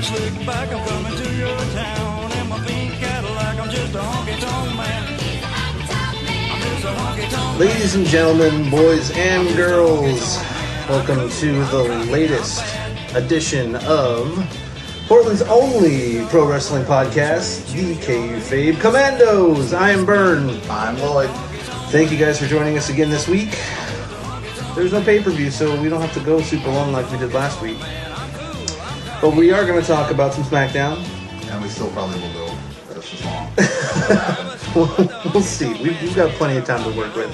and slick back, I'm coming to your town. In my pink Cadillac, I'm just a honky-tonk man. I'm just a honky-tonk man. Ladies and gentlemen, boys and girls, welcome to the latest edition of Portland's only pro wrestling podcast, the Kayfabe Kommandos. I am Bern. I'm Lloyd. Thank you guys for joining us again this week. There's no pay-per-view, so we don't have to go super long like we did last week. But we are going to talk about some SmackDown. And we still probably will go just as long. We'll see. We've got plenty of time to work with.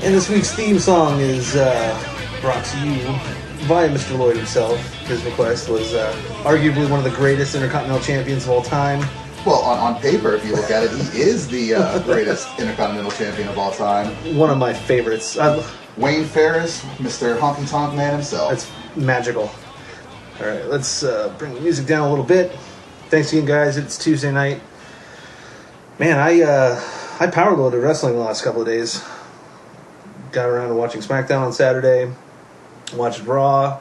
And this week's theme song is brought to you by Mr. Lloyd himself. His request was arguably one of the greatest Intercontinental Champions of all time. Well, on paper, if you look at it, he is the greatest Intercontinental Champion of all time. One of my favorites. Wayne Ferris, Mr. Honky Tonk Man himself. That's magical. All right, let's bring the music down a little bit. Thanks again, guys. It's Tuesday night. Man, I power loaded wrestling the last couple of days. Got around to watching SmackDown on Saturday. Watched Raw,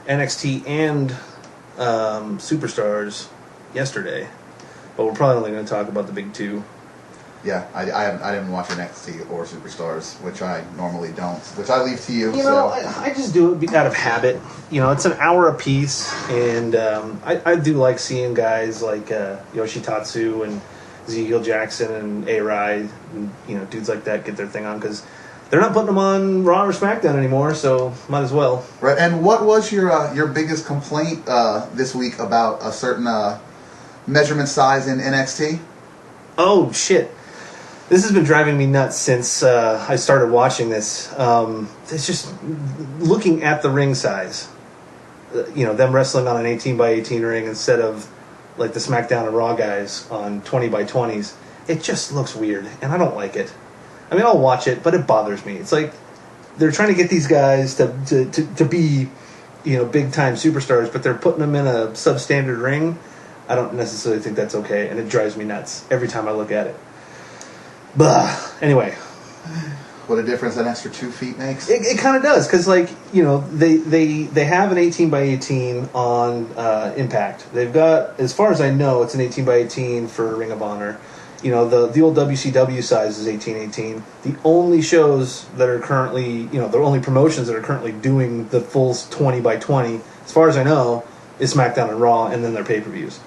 NXT, and Superstars yesterday. But we're probably only going to talk about the big two. Yeah, I didn't watch NXT or Superstars, which I normally don't, which I leave to you. You know, I just do it out of habit. You know, it's an hour apiece, and I do like seeing guys like Yoshitatsu and Ezekiel Jackson and A-Ride, and, you know, dudes like that get their thing on, because they're not putting them on Raw or SmackDown anymore, so might as well. Right, and what was your biggest complaint this week about a certain measurement size in NXT? Oh, shit. This has been driving me nuts since I started watching this. It's just looking at the ring size. You know, them wrestling on an 18 by 18 ring instead of like the SmackDown and Raw guys on 20 by 20s. It just looks weird, and I don't like it. I mean, I'll watch it, but it bothers me. It's like they're trying to get these guys to be, you know, big time superstars, but they're putting them in a substandard ring. I don't necessarily think that's okay, and it drives me nuts every time I look at it. Bah. Anyway. What a difference an extra 2 feet makes. It kind of does, because, like, you know, they have an 18 by 18 on Impact. They've got, as far as I know, it's an 18 by 18 for Ring of Honor. You know, the old WCW size is 18-18. The only shows that are currently, you know, the only promotions that are currently doing the full 20 by 20, as far as I know, is SmackDown and Raw, and then their pay-per-views.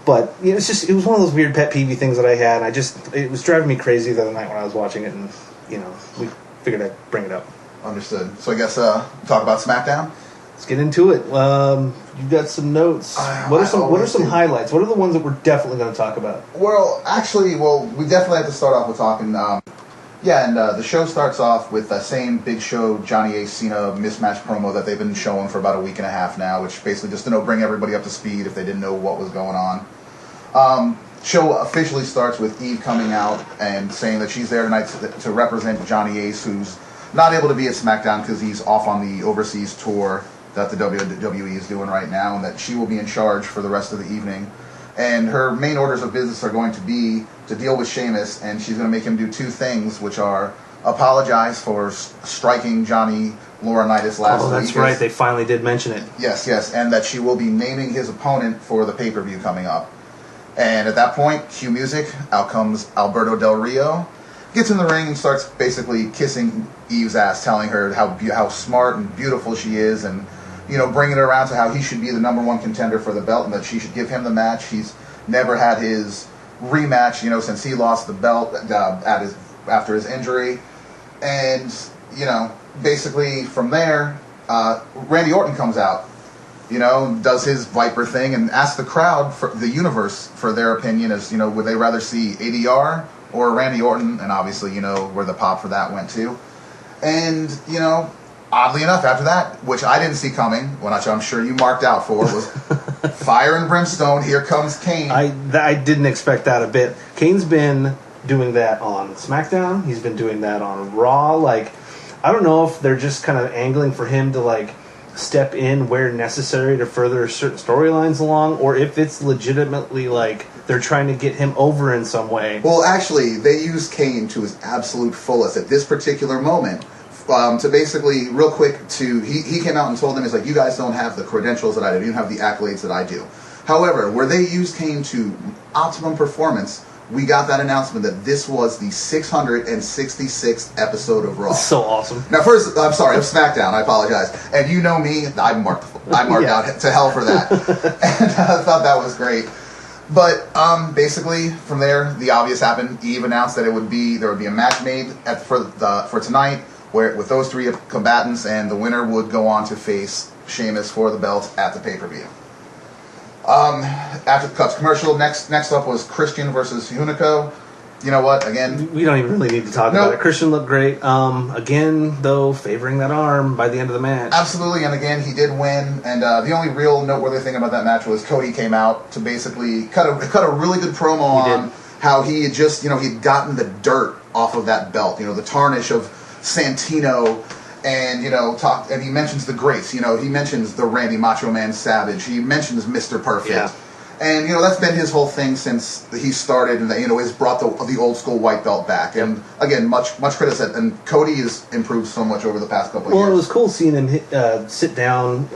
But, you know, it was one of those weird pet peeve things that I had, and it was driving me crazy the other night when I was watching it, and, you know, we figured I'd bring it up. Understood. So I guess talk about SmackDown? Let's get into it. You've got some notes. What are some highlights? What are the ones that we're definitely going to talk about? Well, actually, we definitely have to start off with talking. The show starts off with the same Big Show Johnny Ace Cena mismatch promo that they've been showing for about a week and a half now, which basically just to bring everybody up to speed if they didn't know what was going on. Show officially starts with Eve coming out and saying that she's there tonight to represent Johnny Ace, who's not able to be at SmackDown because he's off on the overseas tour that the WWE is doing right now, and that she will be in charge for the rest of the evening. And her main orders of business are going to be to deal with Sheamus, and she's going to make him do two things, which are apologize for striking Johnny Laurinaitis last week. Oh, that's right. They finally did mention it. Yes, and that she will be naming his opponent for the pay-per-view coming up. And at that point, cue music, out comes Alberto Del Rio, gets in the ring and starts basically kissing Eve's ass, telling her how smart and beautiful she is, and, you know, bringing it around to how he should be the number one contender for the belt and that she should give him the match. He's never had his rematch, you know, since he lost the belt after his injury. And, you know, basically from there, Randy Orton comes out, you know, does his Viper thing and asks the crowd, for the universe, for their opinion as, you know, would they rather see ADR or Randy Orton? And obviously, you know, where the pop for that went to. And, you know, oddly enough, after that, which I didn't see coming, which I'm sure you marked out for, was fire and brimstone, here comes Kane. I didn't expect that a bit. Kane's been doing that on SmackDown. He's been doing that on Raw. Like, I don't know if they're just kind of angling for him to, like, step in where necessary to further certain storylines along, or if it's legitimately, like, they're trying to get him over in some way. Well, actually, they used Kane to his absolute fullest at this particular moment to basically, real quick, he came out and told them, he's like, you guys don't have the credentials that I do, you don't have the accolades that I do. However, where they used Kane to optimum performance, we got that announcement that this was the 666th episode of Raw. So awesome. Now, first, I'm sorry, of SmackDown. I apologize. And you know me, I marked out to hell for that, and I thought that was great. But basically, from there, the obvious happened. Eve announced that there would be a match made for tonight, where with those three combatants, and the winner would go on to face Sheamus for the belt at the pay-per-view. After the cuts commercial, next up was Christian versus Hunico. You know what? Again, we don't even really need to talk about it. Christian looked great. Again, though, favoring that arm by the end of the match. Absolutely, and again, he did win. And the only real noteworthy thing about that match was Cody came out to basically cut a really good promo on how he had just, he'd gotten the dirt off of that belt. The tarnish of Santino. And, and he mentions the Grace, he mentions the Randy Macho Man Savage, he mentions Mr. Perfect. Yeah. And, that's been his whole thing since he started, and, has brought the old school white belt back. Yep. And, again, much criticism. And Cody has improved so much over the past couple of years. Well, it was cool seeing him sit down,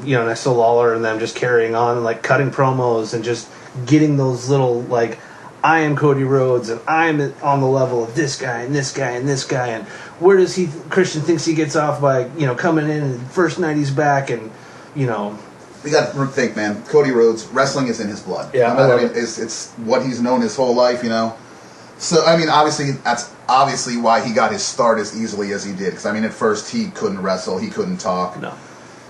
next to Lawler and them just carrying on and, like, cutting promos and just getting those little, like, I am Cody Rhodes, and I'm on the level of this guy and this guy and this guy, and where does Christian thinks he gets off by, coming in and first night he's back, and, We got to think, man. Cody Rhodes, wrestling is in his blood. Yeah, it's what he's known his whole life, So, obviously, that's obviously why he got his start as easily as he did. Because, at first he couldn't wrestle, he couldn't talk. No.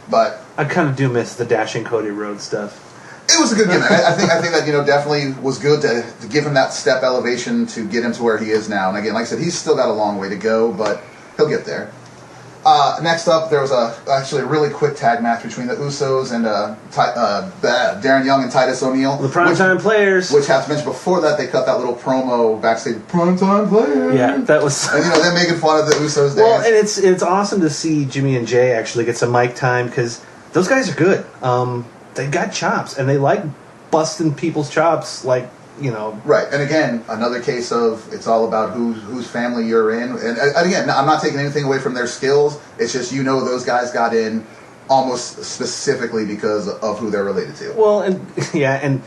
But I kind of do miss the dashing Cody Rhodes stuff. it was a good gimmick. I think that definitely was good to give him that step elevation to get him to where he is now. And again, like I said, he's still got a long way to go, but he'll get there. Next up, there was actually a really quick tag match between the Usos and Darren Young and Titus O'Neil. The primetime players. Which, I have to mention, before that, they cut that little promo backstage. Primetime players. Yeah, that was. And them making fun of the Usos dance. Well, and it's awesome to see Jimmy and Jay actually get some mic time because those guys are good. They got chops, and they like busting people's chops, like, Right, and again, another case of it's all about whose family you're in. And again, I'm not taking anything away from their skills. It's just, those guys got in almost specifically because of who they're related to. Well, and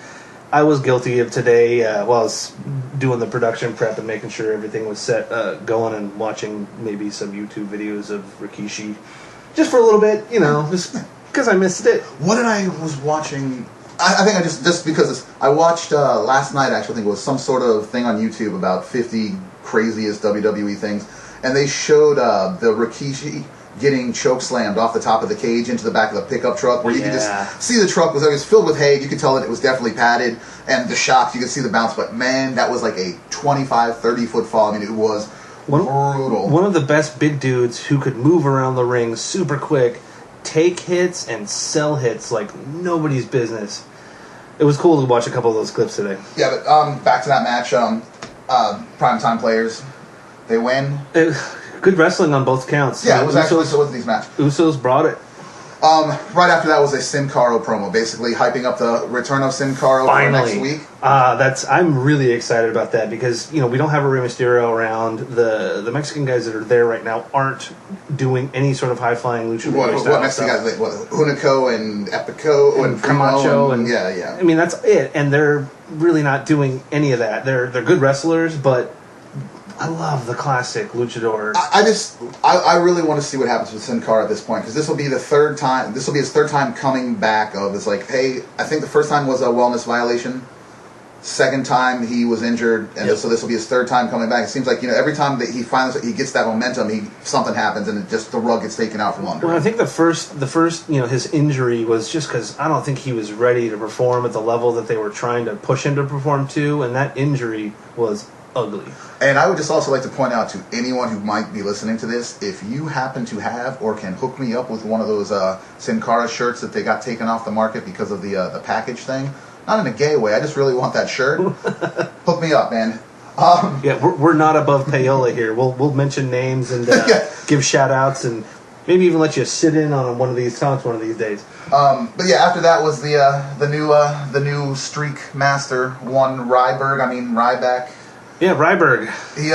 I was guilty of today while I was doing the production prep and making sure everything was set going and watching maybe some YouTube videos of Rikishi just for a little bit, just because I missed it. What did I was watching? I think I just because I watched last night. Actually, I think it was some sort of thing on YouTube about 50 craziest WWE things, and they showed the Rikishi getting chokeslammed off the top of the cage into the back of the pickup truck, where you could just see the truck was filled with hay. You could tell that it was definitely padded, and the shocks you could see the bounce. But man, that was like a 25, 30 foot fall. It was brutal. One of the best big dudes who could move around the ring super quick, take hits and sell hits like nobody's business. It was cool to watch a couple of those clips today. Yeah, but back to that match. Primetime players, they win. Good wrestestling on both counts. Yeah, it was actually a these match. Usos brought it. Right after that was a Sin Cara promo, basically hyping up the return of Sin Cara for next week. I'm really excited about that because we don't have a Rey Mysterio around. The Mexican guys that are there right now aren't doing any sort of high flying lucha. What Mexican guys? Hunico and Epico and Camacho and yeah. That's it, and they're really not doing any of that. They're good wrestlers, but I love the classic luchador. I really want to see what happens with Sin Cara at this point, because this will be the third time. This will be his third time coming back. It's like, hey, I think the first time was a wellness violation. Second time he was injured, and so this will be his third time coming back. It seems like every time that he gets that momentum, something happens, and the rug gets taken out from under. Well, I think the first his injury was just because I don't think he was ready to perform at the level that they were trying to push him to perform to, and that injury was ugly. And I would just also like to point out to anyone who might be listening to this, if you happen to have or can hook me up with one of those Sin Cara shirts that they got taken off the market because of the package thing, not in a gay way, I just really want that shirt. Hook me up, man. We're not above payola here. We'll mention names and give shout outs and maybe even let you sit in on one of these talks one of these days. But yeah, after that was the new streak master, one Ryback. Yeah, Ryberg. He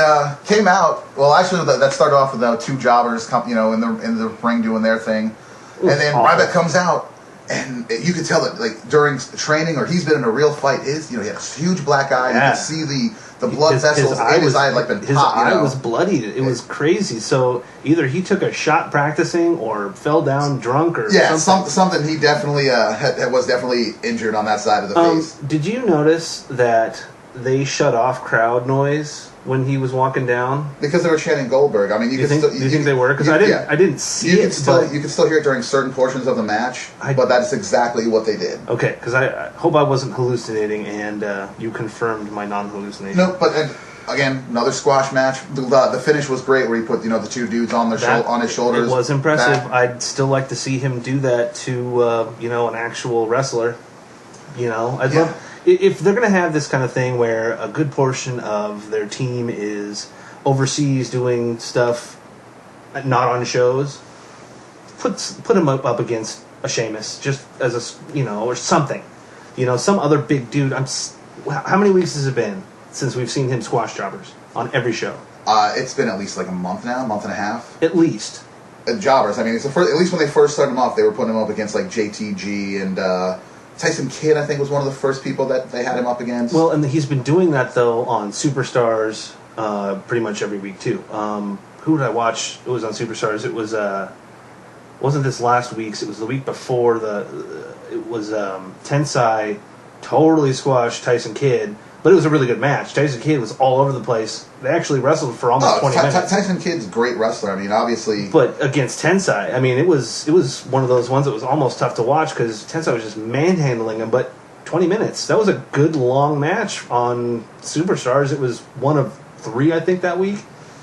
came out. Well, actually, that started off with two jobbers, in the ring doing their thing, and then Ryback comes out, and you could tell that like during training or he's been in a real fight. He had a huge black eye. Yeah. You could see the blood vessels in his eye had like been his popped. eye was bloodied. It was crazy. So either he took a shot practicing or fell down drunk or something. Something he definitely was definitely injured on that side of the face. Did you notice that they shut off crowd noise when he was walking down? Because they were chanting Goldberg. I mean, you think they were? Because I didn't see it. You could still hear it during certain portions of the match, but that's exactly what they did. Okay, because I hope I wasn't hallucinating, and you confirmed my non-hallucination. No, but again, another squash match. The finish was great, where he put the two dudes on on his shoulders. It was impressive. I'd still like to see him do that to an actual wrestler. I'd love. If they're going to have this kind of thing where a good portion of their team is overseas doing stuff not on shows, put him up against a Sheamus, just as or something. Some other big dude. How many weeks has it been since we've seen him squash jobbers on every show? It's been at least like a month now, month and a half. At least. Jobbers. I mean, it's at least when they first started him off, they were putting him up against like JTG and Tyson Kidd, I think, was one of the first people that they had him up against. Well, and he's been doing that, though, on Superstars pretty much every week, too. Who did I watch? It was on Superstars. It was, wasn't this last week's. It was the week before. It was Tensai totally squashed Tyson Kidd, but it was a really good match. Tyson Kidd was all over the place. They actually wrestled for almost 20 minutes. Tyson Kidd's a great wrestler. I mean, obviously. But against Tensai, I mean, it was one of those ones that was almost tough to watch because Tensai was just manhandling him. But 20 minutes, that was a good long match on Superstars. It was one of 3, I think, that week.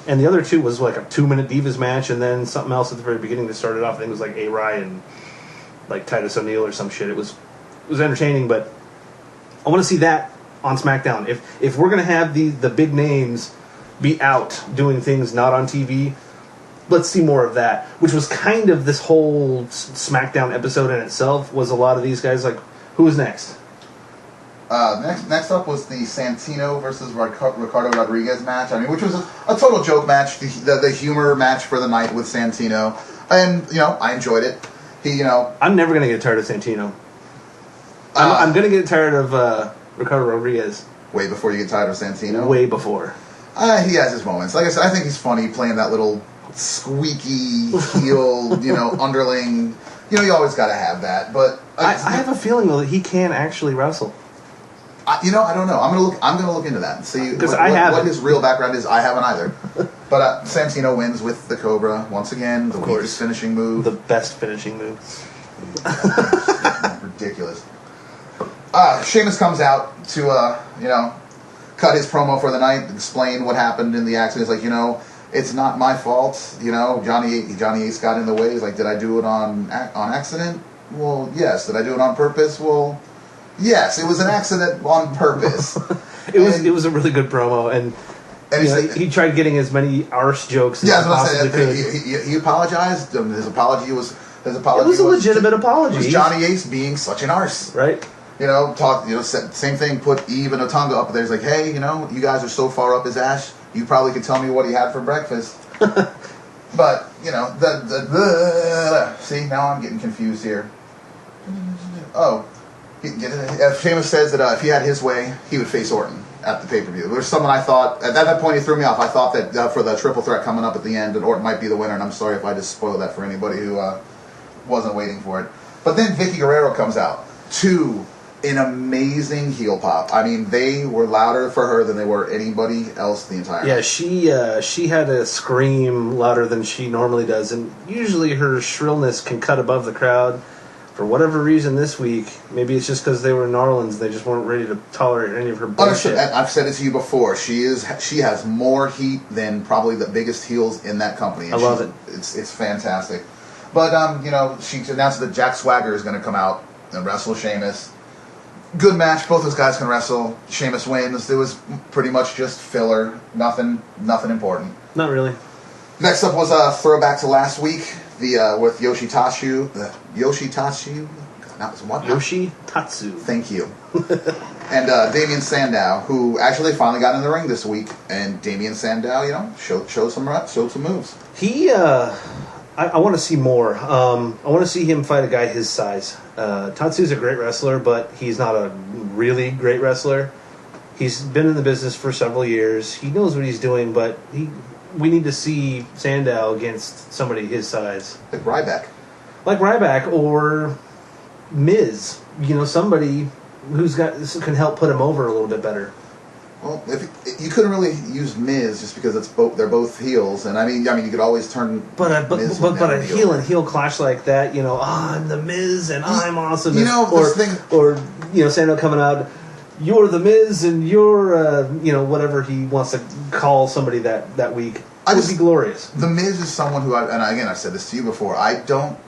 And the other 2 was like a 2-minute Divas match and then something else at the very beginning to start it off. I think it was like A-Rye and like Titus O'Neil or some shit. It was entertaining, but I want to see that on SmackDown. If we're going to have the big names be out doing things not on TV, let's see more of that, which was kind of this whole SmackDown episode in itself. Was a lot of these guys like, who was next? Next up was the Santino versus Ricardo Rodriguez match. I mean, which was a total joke match, the humor match for the night with Santino, and I enjoyed it. I'm never gonna get tired of Santino. I'm gonna get tired of Ricardo Rodriguez. Way before you get tired of Santino. Way before. He has his moments. Like I said, I think he's funny playing that little squeaky heel, underling. You always got to have that. But I have a feeling though that he can actually wrestle. I don't know. I'm gonna look into that and see what his real background is. I haven't either. But Santino wins with the Cobra once again. The weakest finishing move. The best finishing move. Ridiculous. Sheamus comes out to cut his promo for the night, explain what happened in the accident. It's like, it's not my fault. Johnny Ace got in the way. He's like, did I do it on accident? Well, yes. Did I do it on purpose? Well, yes. It was an accident on purpose. It was a really good promo, and he tried getting as many arse jokes as he possibly could. He apologized. His apology was It was a legitimate apology. It was Johnny Ace being such an arse, right? Same thing. Put Eve and Otunga up there. He's like, hey, you guys are so far up his ass. You probably could tell me what he had for breakfast. But see, now I'm getting confused here. Oh, Sheamus says that if he had his way, he would face Orton at the pay-per-view. There's someone I thought at that point he threw me off. I thought that for the triple threat coming up at the end, that Orton might be the winner. And I'm sorry if I just spoiled that for anybody who wasn't waiting for it. But then Vicky Guerrero comes out to an amazing heel pop. I mean, they were louder for her than they were anybody else the entire night. Yeah, she had a scream louder than she normally does, and usually her shrillness can cut above the crowd. For whatever reason this week, maybe it's just because they were in New Orleans, they just weren't ready to tolerate any of her bullshit. I've said it to you before. She has more heat than probably the biggest heels in that company. I love it. It's fantastic. But she announced that Jack Swagger is going to come out and wrestle Sheamus. Good match. Both those guys can wrestle. Sheamus wins. It was pretty much just filler. Nothing important. Not really. Next up was a throwback to last week. With Yoshitatsu. That was what? Yoshi Tatsu. Thank you. And Damien Sandow, who actually finally got in the ring this week, and Damien Sandow, you know, showed some moves. He, I want to see more. I want to see him fight a guy his size. Tatsu's a great wrestler, but he's not a really great wrestler. He's been in the business for several years. He knows what he's doing, but we need to see Sandow against somebody his size. Like Ryback. Like Ryback or Miz. You know, somebody who's can help put him over a little bit better. Well, if you couldn't really use Miz just because they're both heels, and I mean you could always turn. But a heel and heel clash like that, you know, I'm the Miz and I'm awesome. You know, or you know, Sandow coming out, you're the Miz and you're you know, whatever he wants to call somebody that week. Would be glorious. The Miz is someone who, and again, I've said this to you before, I don't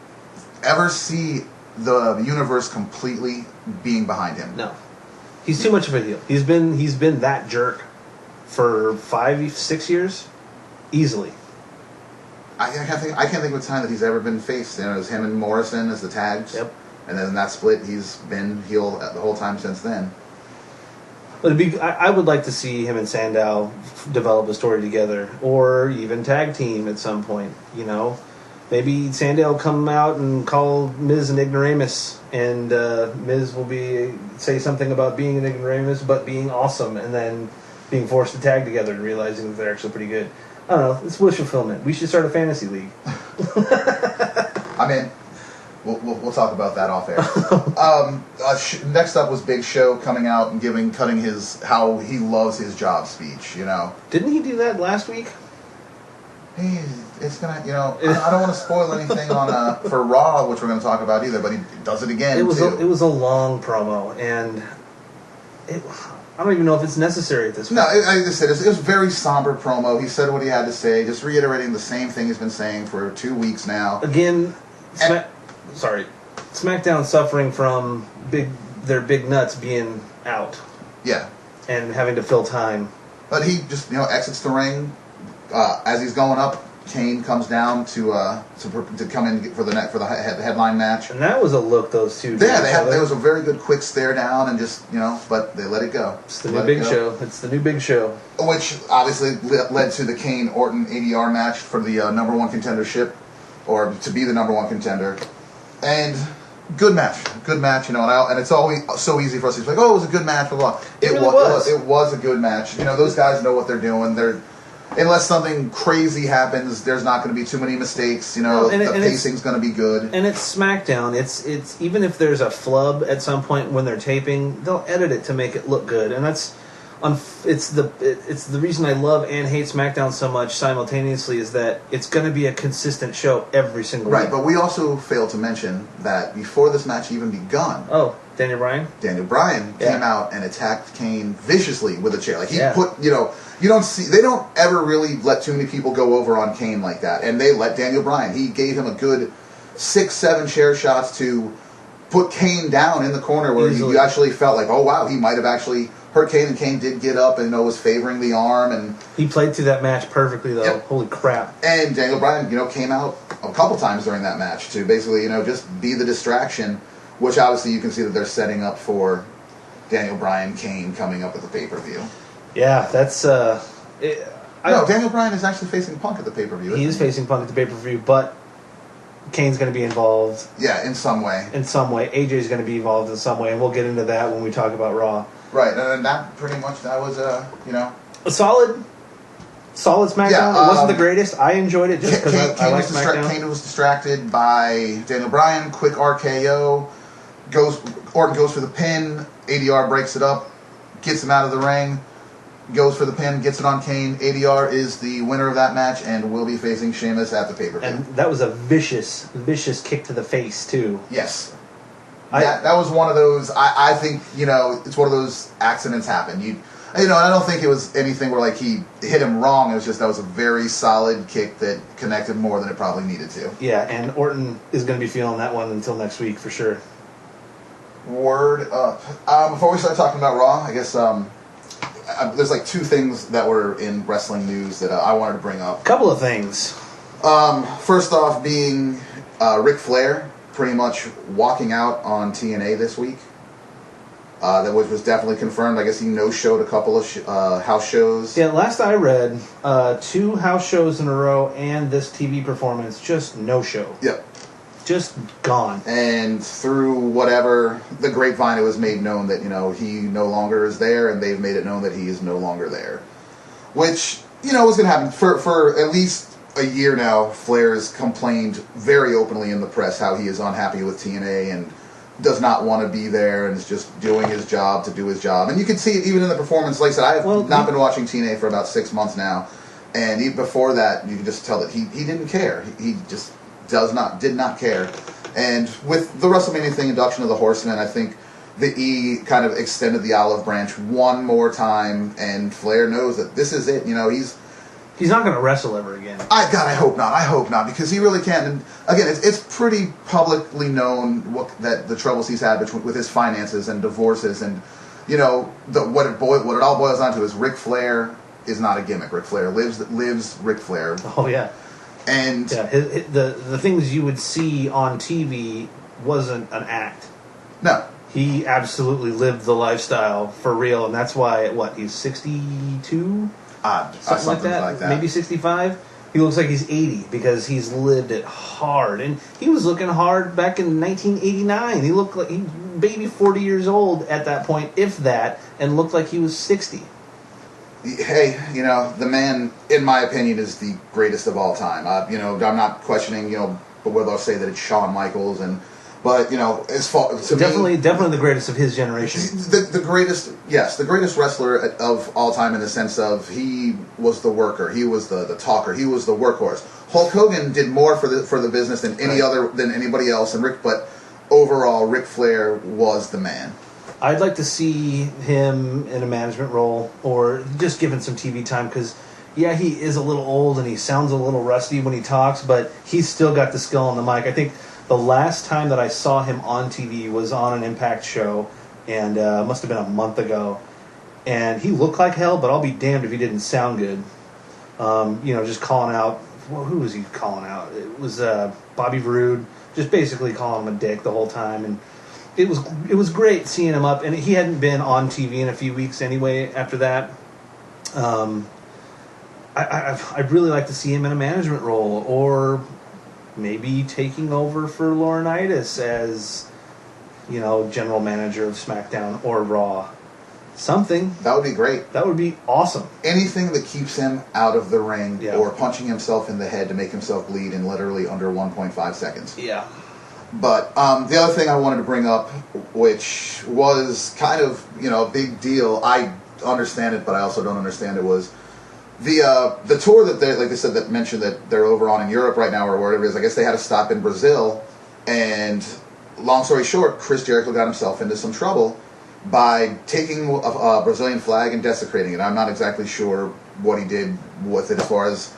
ever see the universe completely being behind him. No. He's too much of a heel. He's been that jerk for 5-6 years, easily. I can't think of a time that he's ever been faced. You know, it was him and Morrison as the tags. Yep. And then in that split, he's been heel the whole time since then. But I would like to see him and Sandow develop a story together, or even tag team at some point. You know, maybe Sandow will come out and call Miz an ignoramus, and Miz will say something about being an ignoramus, but being awesome, and then being forced to tag together and realizing that they're actually pretty good. I don't know. It's wish fulfillment. We should start a fantasy league. I'm in. We'll talk about that off air. Next up was Big Show coming out and cutting his how he loves his job speech. You know, didn't he do that last week? It's gonna, you know, I don't want to spoil anything on for Raw, which we're going to talk about either. But he does it again. It was a long promo, and I don't even know if it's necessary at this point. No, I just said it was a very somber promo. He said what he had to say, just reiterating the same thing he's been saying for 2 weeks now. Again, SmackDown suffering from their big nuts being out. Yeah. And having to fill time. But he just, you know, exits the ring. As he's going up, Kane comes down to come in for the headline match. And that was a look those two did. Yeah, there was a very good quick stare down and just, you know, but they let it go. It's the new Big Show. It's the new Big Show. Which obviously led to the Kane-Orton ADR match for the number one contendership, or to be the number one contender. And good match, you know, and it's always so easy for us to be like, oh, it was a good match, blah, blah. It was. It was a good match. You know, those guys know what they're doing. Unless something crazy happens, there's not going to be too many mistakes. You know, the pacing's going to be good. And it's SmackDown. It's even if there's a flub at some point when they're taping, they'll edit it to make it look good. And that's it's the reason I love and hate SmackDown so much simultaneously, is that it's going to be a consistent show every single week. Right, but we also failed to mention that before this match even begun. Oh, Daniel Bryan came out and attacked Kane viciously with a chair. Like he put, you know, they don't ever really let too many people go over on Kane like that, and they let Daniel Bryan. He gave him a good 6-7 chair shots to put Kane down in the corner, where you actually felt like, oh wow, he might have actually hurt Kane, and Kane did get up and, you know, was favoring the arm, and he played through that match perfectly though. Yep. Holy crap. And Daniel Bryan, you know, came out a couple times during that match to basically, you know, just be the distraction, which obviously you can see that they're setting up for Daniel Bryan Kane coming up at the pay-per-view. Yeah, that's Daniel Bryan is actually facing Punk at the pay-per-view. He is facing Punk at the pay-per-view, but Kane's going to be involved. Yeah, in some way. AJ's going to be involved in some way, and we'll get into that when we talk about Raw. Right, and that was you know, a solid SmackDown. Yeah, it wasn't the greatest. I enjoyed it just because I like SmackDown. Kane was distracted by Daniel Bryan. Quick RKO. Orton goes for the pin. ADR breaks it up, gets him out of the ring. Goes for the pin, gets it on Kane. ADR is the winner of that match and will be facing Sheamus at the pay-per-view. And that was a vicious kick to the face, too. Yes. That was one of those, I think, you know, it's one of those accidents happen. You know, I don't think it was anything where, like, he hit him wrong. It was just that was a very solid kick that connected more than it probably needed to. Yeah, and Orton is going to be feeling that one until next week, for sure. Word up. Before we start talking about Raw, I guess, there's like two things that were in wrestling news that I wanted to bring up. Couple of things. First off being Ric Flair pretty much walking out on TNA this week. That was definitely confirmed. I guess he no-showed a couple of house shows. Yeah, last I read, 2 house shows in a row and this TV performance, just no-show. Yep. Just gone. And through whatever, the grapevine, it was made known that, he no longer is there, and they've made it known that he is no longer there. Which, was going to happen. For at least a year now, Flair has complained very openly in the press how he is unhappy with TNA and does not want to be there and is just doing his job to do his job. And you can see it even in the performance. Like I said, I have not been watching TNA for about 6 months now. And even before that, you can just tell that he didn't care. He just did not care. And with the WrestleMania thing, induction of the Horsemen, I think the E kind of extended the olive branch one more time. And Flair knows that this is it. He's not going to wrestle ever again. I hope not. I hope not, because he really can't. And again, it's pretty publicly known that the troubles he's had with his finances and divorces, and what it all boils down to is Ric Flair is not a gimmick. Ric Flair lives Ric Flair. Oh yeah, and yeah, the things you would see on TV wasn't an act. No, he absolutely lived the lifestyle for real, and that's why he's 62. Something like that. Maybe 65. He looks like he's 80 because he's lived it hard. And he was looking hard back in 1989. He looked like he maybe 40 years old at that point, if that, and looked like he was 60. Hey, the man, in my opinion, is the greatest of all time. I'm not questioning, but whether I'll say that it's Shawn Michaels But as far to definitely the greatest of his generation. The greatest, yes, the greatest wrestler of all time in the sense of he was the worker, he was the talker, he was the workhorse. Hulk Hogan did more for the business than anybody else, but overall, Ric Flair was the man. I'd like to see him in a management role or just given some TV time because. Yeah, he is a little old and he sounds a little rusty when he talks, but he's still got the skill on the mic. I think the last time that I saw him on TV was on an Impact show, and must have been a month ago. And he looked like hell, but I'll be damned if he didn't sound good. Just calling out. Well, who was he calling out? It was Bobby Roode, just basically calling him a dick the whole time. And it was great seeing him up. And he hadn't been on TV in a few weeks anyway after that. I'd really like to see him in a management role, or maybe taking over for Laurinaitis as, general manager of SmackDown or Raw. Something. That would be great. That would be awesome. Anything that keeps him out of the ring or punching himself in the head to make himself bleed in literally under 1.5 seconds. Yeah. But the other thing I wanted to bring up, which was kind of, a big deal, I understand it, but I also don't understand it, was the tour that they said that mentioned that they're over on in Europe right now or wherever it is. I guess they had to stop in Brazil, and long story short, Chris Jericho got himself into some trouble by taking a Brazilian flag and desecrating it. I'm not exactly sure what he did with it as far as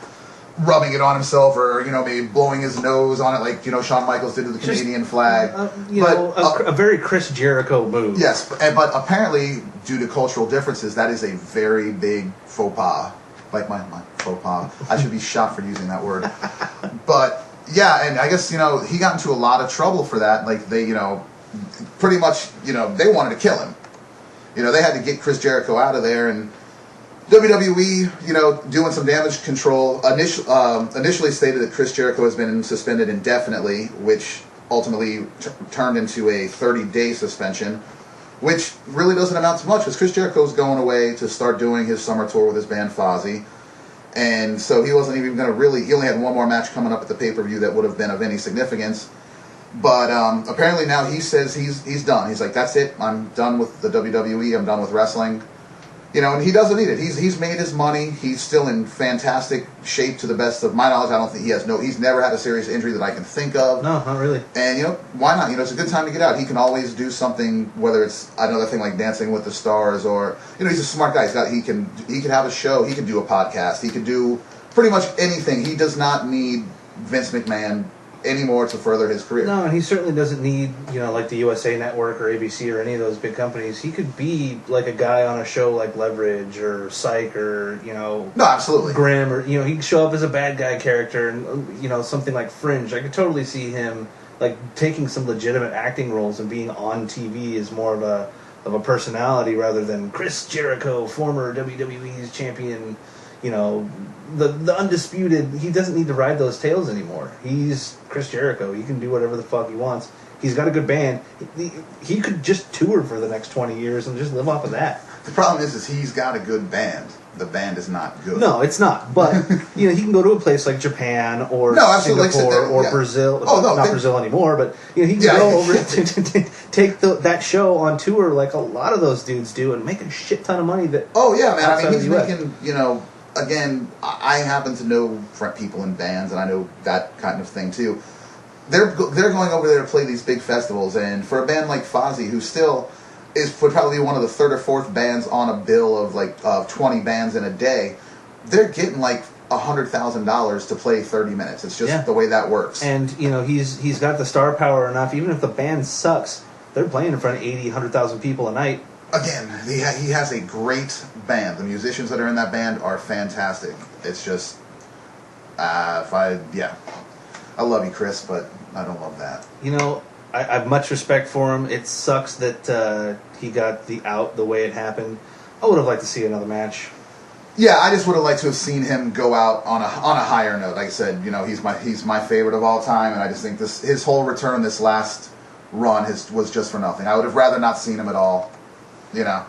rubbing it on himself or maybe blowing his nose on it like Shawn Michaels did with the Canadian flag. A very Chris Jericho move. Yes, but apparently due to cultural differences, that is a very big faux pas. Like my faux pas. I should be shot for using that word. But, yeah, and I guess, he got into a lot of trouble for that. Like, they, pretty much, they wanted to kill him. They had to get Chris Jericho out of there. And WWE, doing some damage control, initially stated that Chris Jericho has been suspended indefinitely, which ultimately turned into a 30-day suspension. Which really doesn't amount to much, because Chris Jericho's going away to start doing his summer tour with his band Fozzy. And so he wasn't even going to he only had one more match coming up at the pay-per-view that would have been of any significance. But apparently now he says he's done. He's like, that's it, I'm done with the WWE, I'm done with wrestling. And he doesn't need it. He's made his money. He's still in fantastic shape to the best of my knowledge. I don't think he's never had a serious injury that I can think of. No, not really. And, why not? It's a good time to get out. He can always do something, whether it's another thing like Dancing with the Stars or, he's a smart guy. He can have a show. He can do a podcast. He can do pretty much anything. He does not need Vince McMahon anymore to further his career. No, and he certainly doesn't need, like the USA Network or ABC or any of those big companies. He could be like a guy on a show like Leverage or Psych or, No, absolutely. Grimm or, he could show up as a bad guy character and, something like Fringe. I could totally see him like taking some legitimate acting roles and being on TV is more of a personality rather than Chris Jericho, former WWE's champion. You know, the undisputed. He doesn't need to ride those tails anymore. He's Chris Jericho. He can do whatever the fuck he wants. He's got a good band. He could just tour for the next 20 years and just live off of that. The problem is he's got a good band. The band is not good. No, it's not. But you know, he can go to a place like Japan or absolutely. Singapore or yeah. Brazil. Oh, no, not Brazil anymore, but you know, he can go over to take that show on tour like a lot of those dudes do and make a shit ton of money. Man. I mean, he's making, you know. Again, I happen to know people in bands, and I know that kind of thing too. They're going over there to play these big festivals, and for a band like Fozzy, who still would probably be one of the third or fourth bands on a bill of 20 bands in a day, they're getting like $100,000 to play 30 minutes. It's just the way that works. And you know, he's got the star power enough. Even if the band sucks, they're playing in front of 80, 100,000 people a night. Again, he has a great band. The musicians that are in that band are fantastic. It's just, I love you, Chris, but I don't love that. You know, I have much respect for him. It sucks that he got the way it happened. I would have liked to see another match. Yeah, I just would have liked to have seen him go out on a higher note. Like I said, you know, he's my favorite of all time, and I just think his whole return this last run was just for nothing. I would have rather not seen him at all. You know.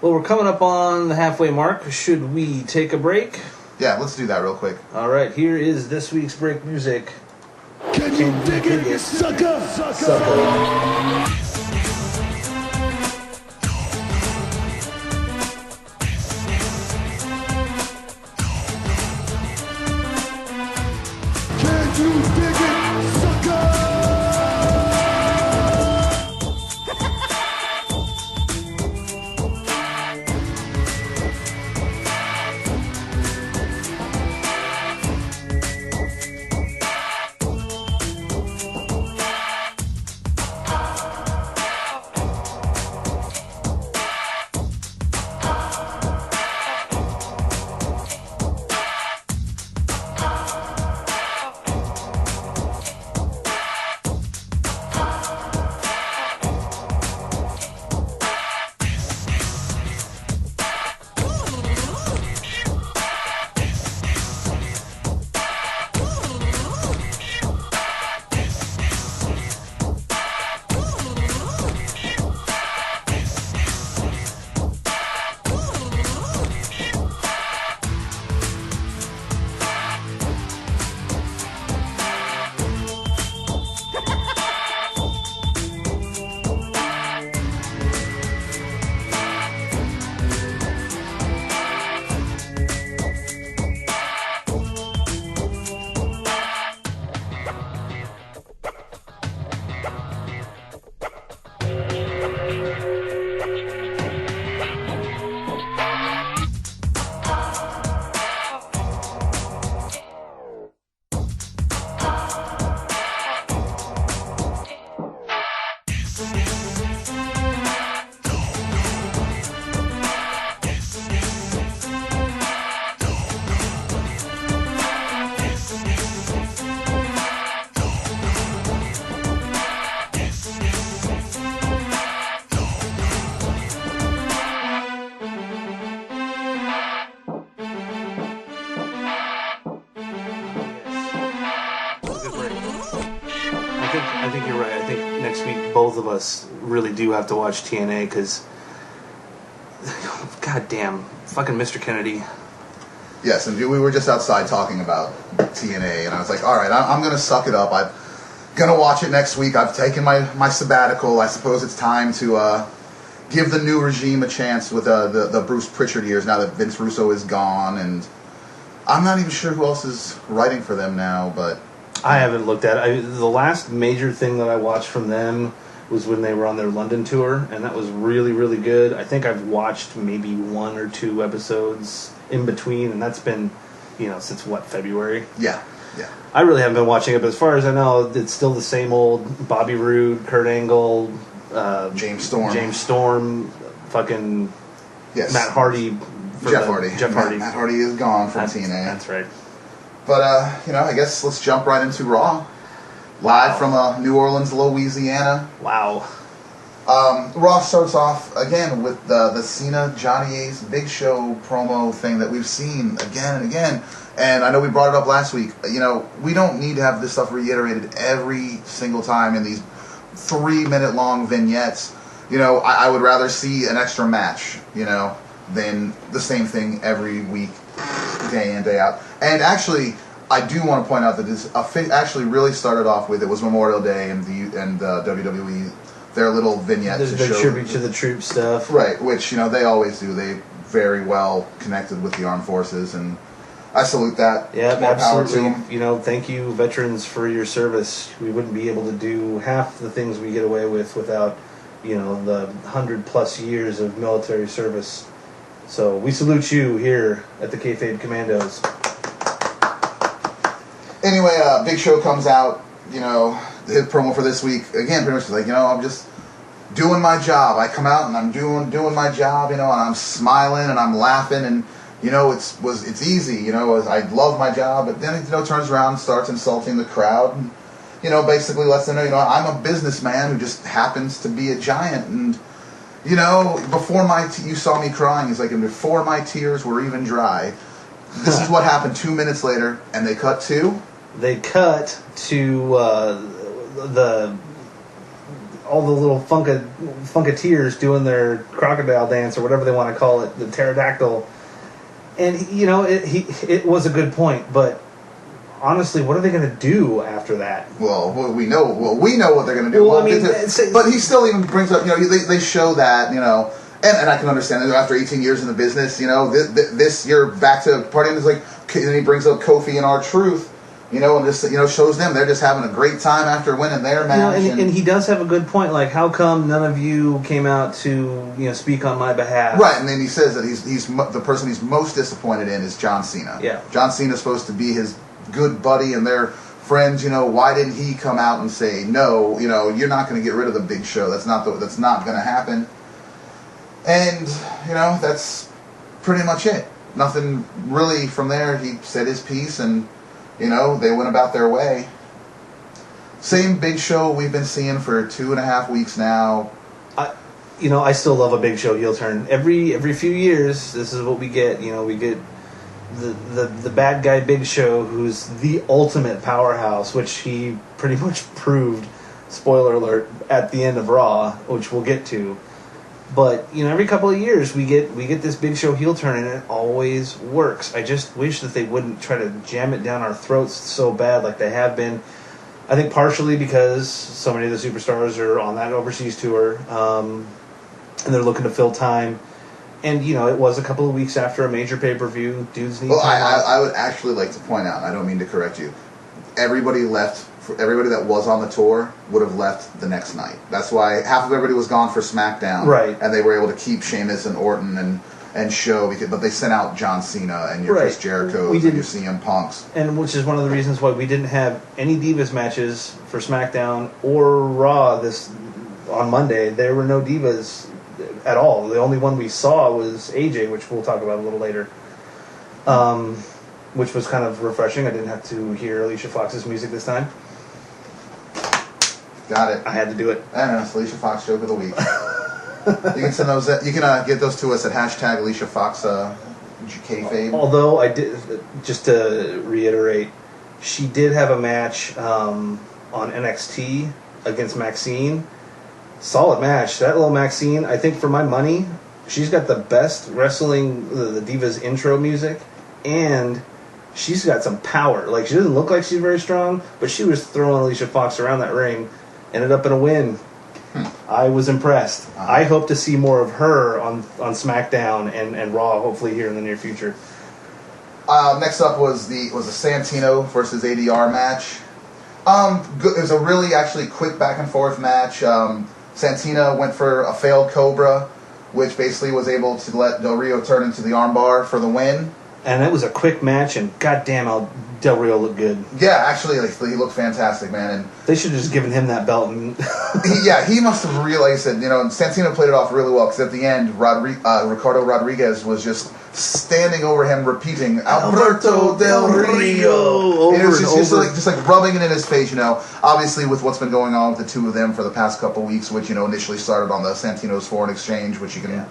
Well, we're coming up on the halfway mark. Should we take a break? Yeah, let's do that real quick. All right, here is this week's break music. Can you dig it, sucker? Sucker. I think you're right. I think next week both of us really do have to watch TNA because, goddamn, fucking Mr. Kennedy. Yes, and we were just outside talking about TNA, and I was like, all right, I'm going to suck it up. I'm going to watch it next week. I've taken my sabbatical. I suppose it's time to give the new regime a chance with the Bruce Pritchard years now that Vince Russo is gone, and I'm not even sure who else is writing for them now, but... I haven't looked at it. The last major thing that I watched from them was when they were on their London tour, and that was really, really good. I think I've watched maybe 1 or 2 episodes in between, and that's been, since February? Yeah. I really haven't been watching it, but as far as I know, it's still the same old Bobby Roode, Kurt Angle, James Storm, fucking Matt Hardy. Jeff Hardy. Matt Hardy is gone from TNA. That's right. But, I guess let's jump right into Raw. live from New Orleans, Louisiana. Wow. Raw starts off again with the Cena Johnny Ace Big Show promo thing that we've seen again and again. And I know we brought it up last week. You know, we don't need to have this stuff reiterated every single time in these 3-minute long vignettes. You know, I would rather see an extra match, you know, than the same thing every week, day in, day out. And actually, I do want to point out that this actually really started off with, it was Memorial Day and WWE, their little vignette There's to the show tribute to the troop stuff. Right, which, you know, they always do. They very well connected with the armed forces, and I salute that. Yeah, More power to absolutely. them. You know, thank you, veterans, for your service. We wouldn't be able to do half the things we get away with without, you know, the 100+ years of military service. So we salute you here at the Kayfabe Kommandos. Anyway, Big Show comes out, you know, his promo for this week, again, pretty much like, you know, I'm just doing my job. I come out and I'm doing my job, you know, and I'm smiling and I'm laughing, and, you know, it's easy, you know, I love my job, but then, you know, turns around and starts insulting the crowd, and, you know, basically lets them know, you know, I'm a businessman who just happens to be a giant, and, you know, before you saw me crying, he's like, and before my tears were even dry, this is what happened 2 minutes later, and they cut to all the little funketeers doing their crocodile dance or whatever they want to call it, the pterodactyl. And, you know, it was a good point, but honestly, what are they going to do after that? Well, we know what they're going to do. Well, I mean, but he still even brings up, you know, they show that, you know, and I can understand that after 18 years in the business, you know, this you're back to partying. Is like, and he brings up Kofi and R-Truth, you know, and just, you know, shows them they're just having a great time after winning their match. You know, and he does have a good point. Like, how come none of you came out to, you know, speak on my behalf? Right, and then he says that he's the person he's most disappointed in is John Cena. Yeah, John Cena's supposed to be his good buddy and their friends. You know, why didn't he come out and say, no, you know, you're not going to get rid of the Big Show. That's not going to happen. And, you know, that's pretty much it. Nothing really from there. He said his piece, and, you know, they went about their way. Same Big Show we've been seeing for 2.5 weeks now. I still love a Big Show heel turn. Every few years, this is what we get. You know, we get the bad guy Big Show, who's the ultimate powerhouse, which he pretty much proved, spoiler alert, at the end of Raw, which we'll get to. But, you know, every couple of years we get this Big Show heel turn, and it always works. I just wish that they wouldn't try to jam it down our throats so bad like they have been. I think partially because so many of the superstars are on that overseas tour, and they're looking to fill time. And, you know, it was a couple of weeks after a major pay-per-view. Dudes need time off. I would actually like to point out, and I don't mean to correct you, everybody that was on the tour would have left the next night. That's why half of everybody was gone for SmackDown. Right. And they were able to keep Sheamus and Orton and Show, but they sent out John Cena and your Chris Jericho's and your CM Punks. And which is one of the reasons why we didn't have any Divas matches for SmackDown or Raw on Monday. There were no Divas at all. The only one we saw was AJ, which we'll talk about a little later. Which was kind of refreshing. I didn't have to hear Alicia Fox's music this time. Got it. I had to do it. I know, it's Alicia Fox joke of the week. You can send those. You can get those to us at hashtag Alicia Fox Kayfabe. Although I did, just to reiterate, she did have a match on NXT against Maxine. Solid match. That little Maxine, I think for my money, she's got the best wrestling, the Divas intro music, and she's got some power. Like, she doesn't look like she's very strong, but she was throwing Alicia Fox around that ring. Ended up in a win. I was impressed. I hope to see more of her on SmackDown and Raw, hopefully here in the near future. Next up was the Santino versus ADR match. It was a really actually quick back and forth match. Santino went for a failed Cobra, which basically was able to let Del Rio turn into the armbar for the win. And it was a quick match, and goddamn, how Del Rio looked good. Yeah, actually, like, he looked fantastic, man. And They should have just given him that belt. And he must have realized it. You know, and Santino played it off really well because at the end, Ricardo Rodriguez was just standing over him, repeating Alberto Del Rio. Over And it was and just over. just like rubbing it in his face. You know, obviously with what's been going on with the two of them for the past couple weeks, which initially started on the Santino's foreign exchange, which you can. Yeah.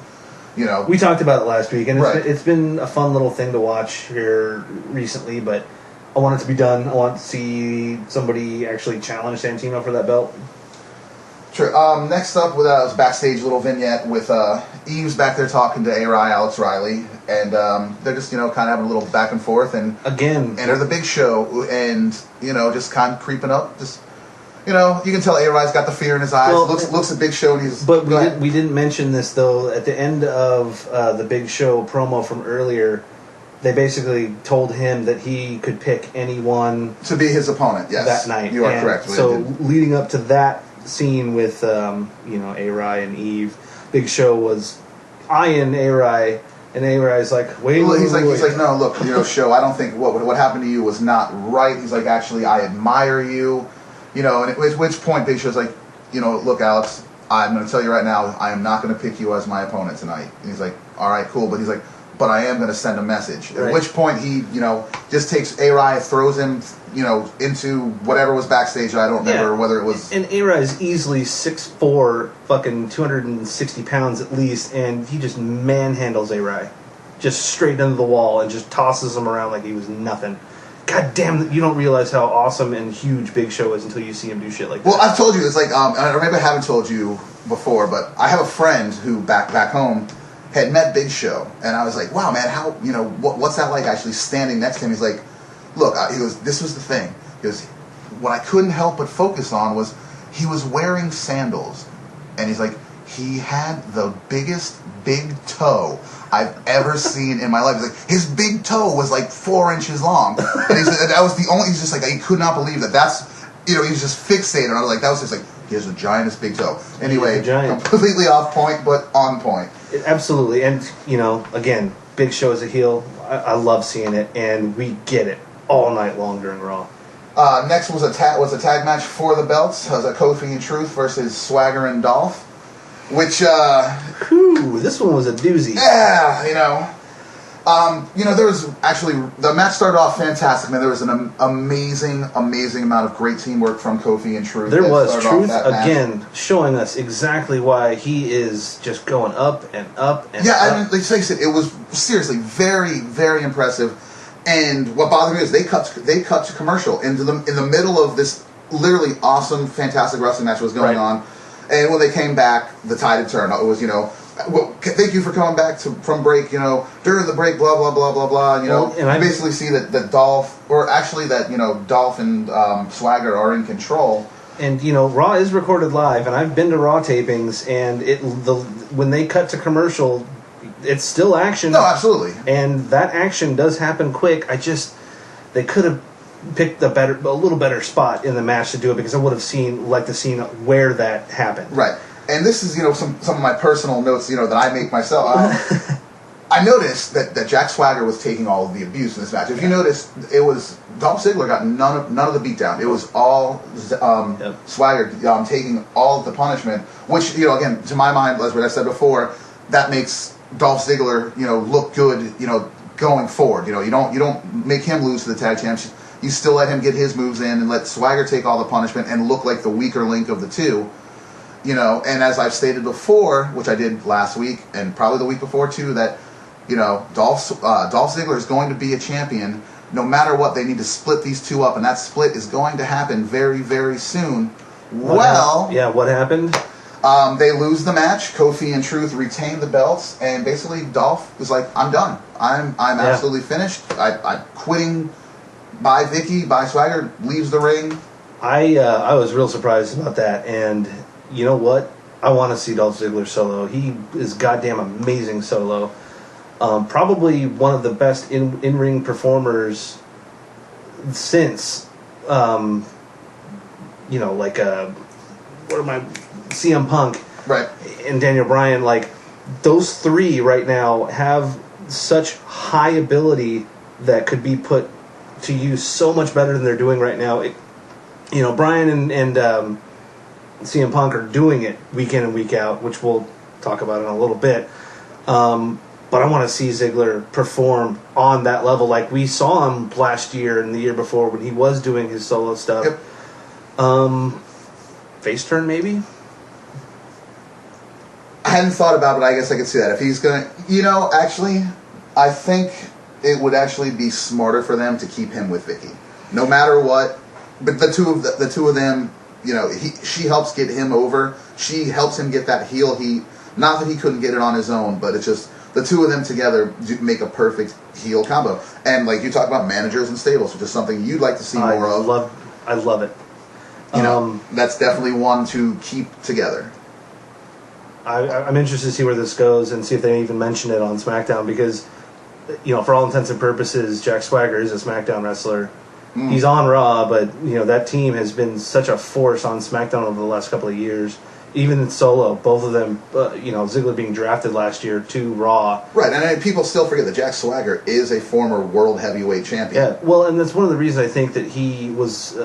We talked about it last week, and Right. it's been a fun little thing to watch here recently, but I want it to be done. I want to see somebody actually challenge Santino for that belt. Sure. Next up, was backstage little vignette with Eve's back there talking to A-Rai, Alex Riley, and they're just kind of having a little back and forth, and Again, enter the Big Show, and just kind of creeping up, just. You can tell A-Rai's got the fear in his eyes. Well, looks at Big Show, and he's. but Go ahead. we didn't mention this, though. At the end of the Big Show promo from earlier, they basically told him that he could pick anyone To be his opponent, yes. that night. You are And correct. So leading up to that scene with A-Rai and Eve, Big Show was eyeing A-Rai, and A-Rai's like, wait. He's like, no, look, Show, I don't think what happened to you was not right. He's like, actually, I admire you. And at which point Big Show's like, look, Alex, I'm going to tell you right now, I am not going to pick you as my opponent tonight. And he's like, all right, cool. But he's like, but I am going to send a message. At Right. which point he, just takes A-Rai, throws him, into whatever was backstage. I don't remember whether it was. And A-Rai is easily 6'4", fucking 260 pounds at least, and he just manhandles A-Rai. Just straight into the wall and just tosses him around like he was nothing. God damn, you don't realize how awesome and huge Big Show is until you see him do shit like that. Well, I've told you, it's like, or maybe I haven't told you before, but I have a friend who back home had met Big Show, and I was like, wow, man, how, what's that like actually standing next to him? He's like, look, he goes, this was the thing. He goes, what I couldn't help but focus on was he was wearing sandals, and he's like, he had the biggest big toe I've ever seen in my life. He's like, his big toe was like 4 inches long, and he said that was the only. He's just like, he could not believe that. That's he was just fixated. And I was like, that was just like, he has the giantest big toe. Anyway, completely off point, but on point. Absolutely, and again, Big Show is a heel. I love seeing it, and we get it all night long during Raw. Next was a tag match for the belts. It was a Kofi and Truth versus Swagger and Dolph, which Whew, this one was a doozy. yeah, there was actually the match started off fantastic. Man, there was an amazing amount of great teamwork from Kofi and Truth. There was started off Truth that match. again showing us exactly why he is just going up and up and Yeah, up. I mean, like I said, it was seriously very, very impressive. And what bothered me is they cut to commercial in the middle of this literally awesome, fantastic wrestling match was going on. And when they came back, the tide had turned. It was well, thank you for coming back from break. During the break, blah blah blah blah blah. And I basically see that Dolph, or actually that Dolph and Swagger are in control. And Raw is recorded live, and I've been to Raw tapings, and when they cut to commercial, it's still action. No, absolutely. And that action does happen quick. They could have picked a little better spot in the match to do it, because I would have liked to seen where that happened. Right. And this is some of my personal notes that I make myself. I noticed that Jack Swagger was taking all of the abuse in this match. If you notice, it was Dolph Ziggler got none of the beatdown. It was all Swagger taking all of the punishment, which again, to my mind, as what I said before, that makes Dolph Ziggler look good going forward. You don't make him lose to the tag champs. You still let him get his moves in and let Swagger take all the punishment and look like the weaker link of the two. And as I've stated before, which I did last week and probably the week before too, that Dolph Ziggler is going to be a champion no matter what. They need to split these two up, and that split is going to happen very, very soon. What happened? They lose the match. Kofi and Truth retain the belts, and basically Dolph is like, I'm done. I'm absolutely finished. I'm quitting. Bye, Vicky. Bye, Swagger. Leaves the ring. I was real surprised about that, and you know what? I want to see Dolph Ziggler solo. He is goddamn amazing solo. Probably one of the best in-ring performers since, CM Punk, right, and Daniel Bryan. Like, those three right now have such high ability that could be put to use so much better than they're doing right now. Brian and CM Punk are doing it week in and week out, which we'll talk about in a little bit. But I want to see Ziggler perform on that level like we saw him last year and the year before when he was doing his solo stuff. Yep. Face turn, maybe? I hadn't thought about it, but I guess I could see that. If he's going to... actually, I think it would actually be smarter for them to keep him with Vicky. No matter what. But the two of them, she helps get him over. She helps him get that heel heat. Not that he couldn't get it on his own, but it's just... The two of them together make a perfect heel combo. And like you talk about managers and stables, which is something you'd like to see more of. I love it. That's definitely one to keep together. I'm interested to see where this goes and see if they even mention it on SmackDown because, for all intents and purposes, Jack Swagger is a SmackDown wrestler. He's on Raw, but, that team has been such a force on SmackDown over the last couple of years. Even in solo, both of them, Ziggler being drafted last year to Raw. Right, and people still forget that Jack Swagger is a former world heavyweight champion. Yeah, well, and that's one of the reasons I think that he was,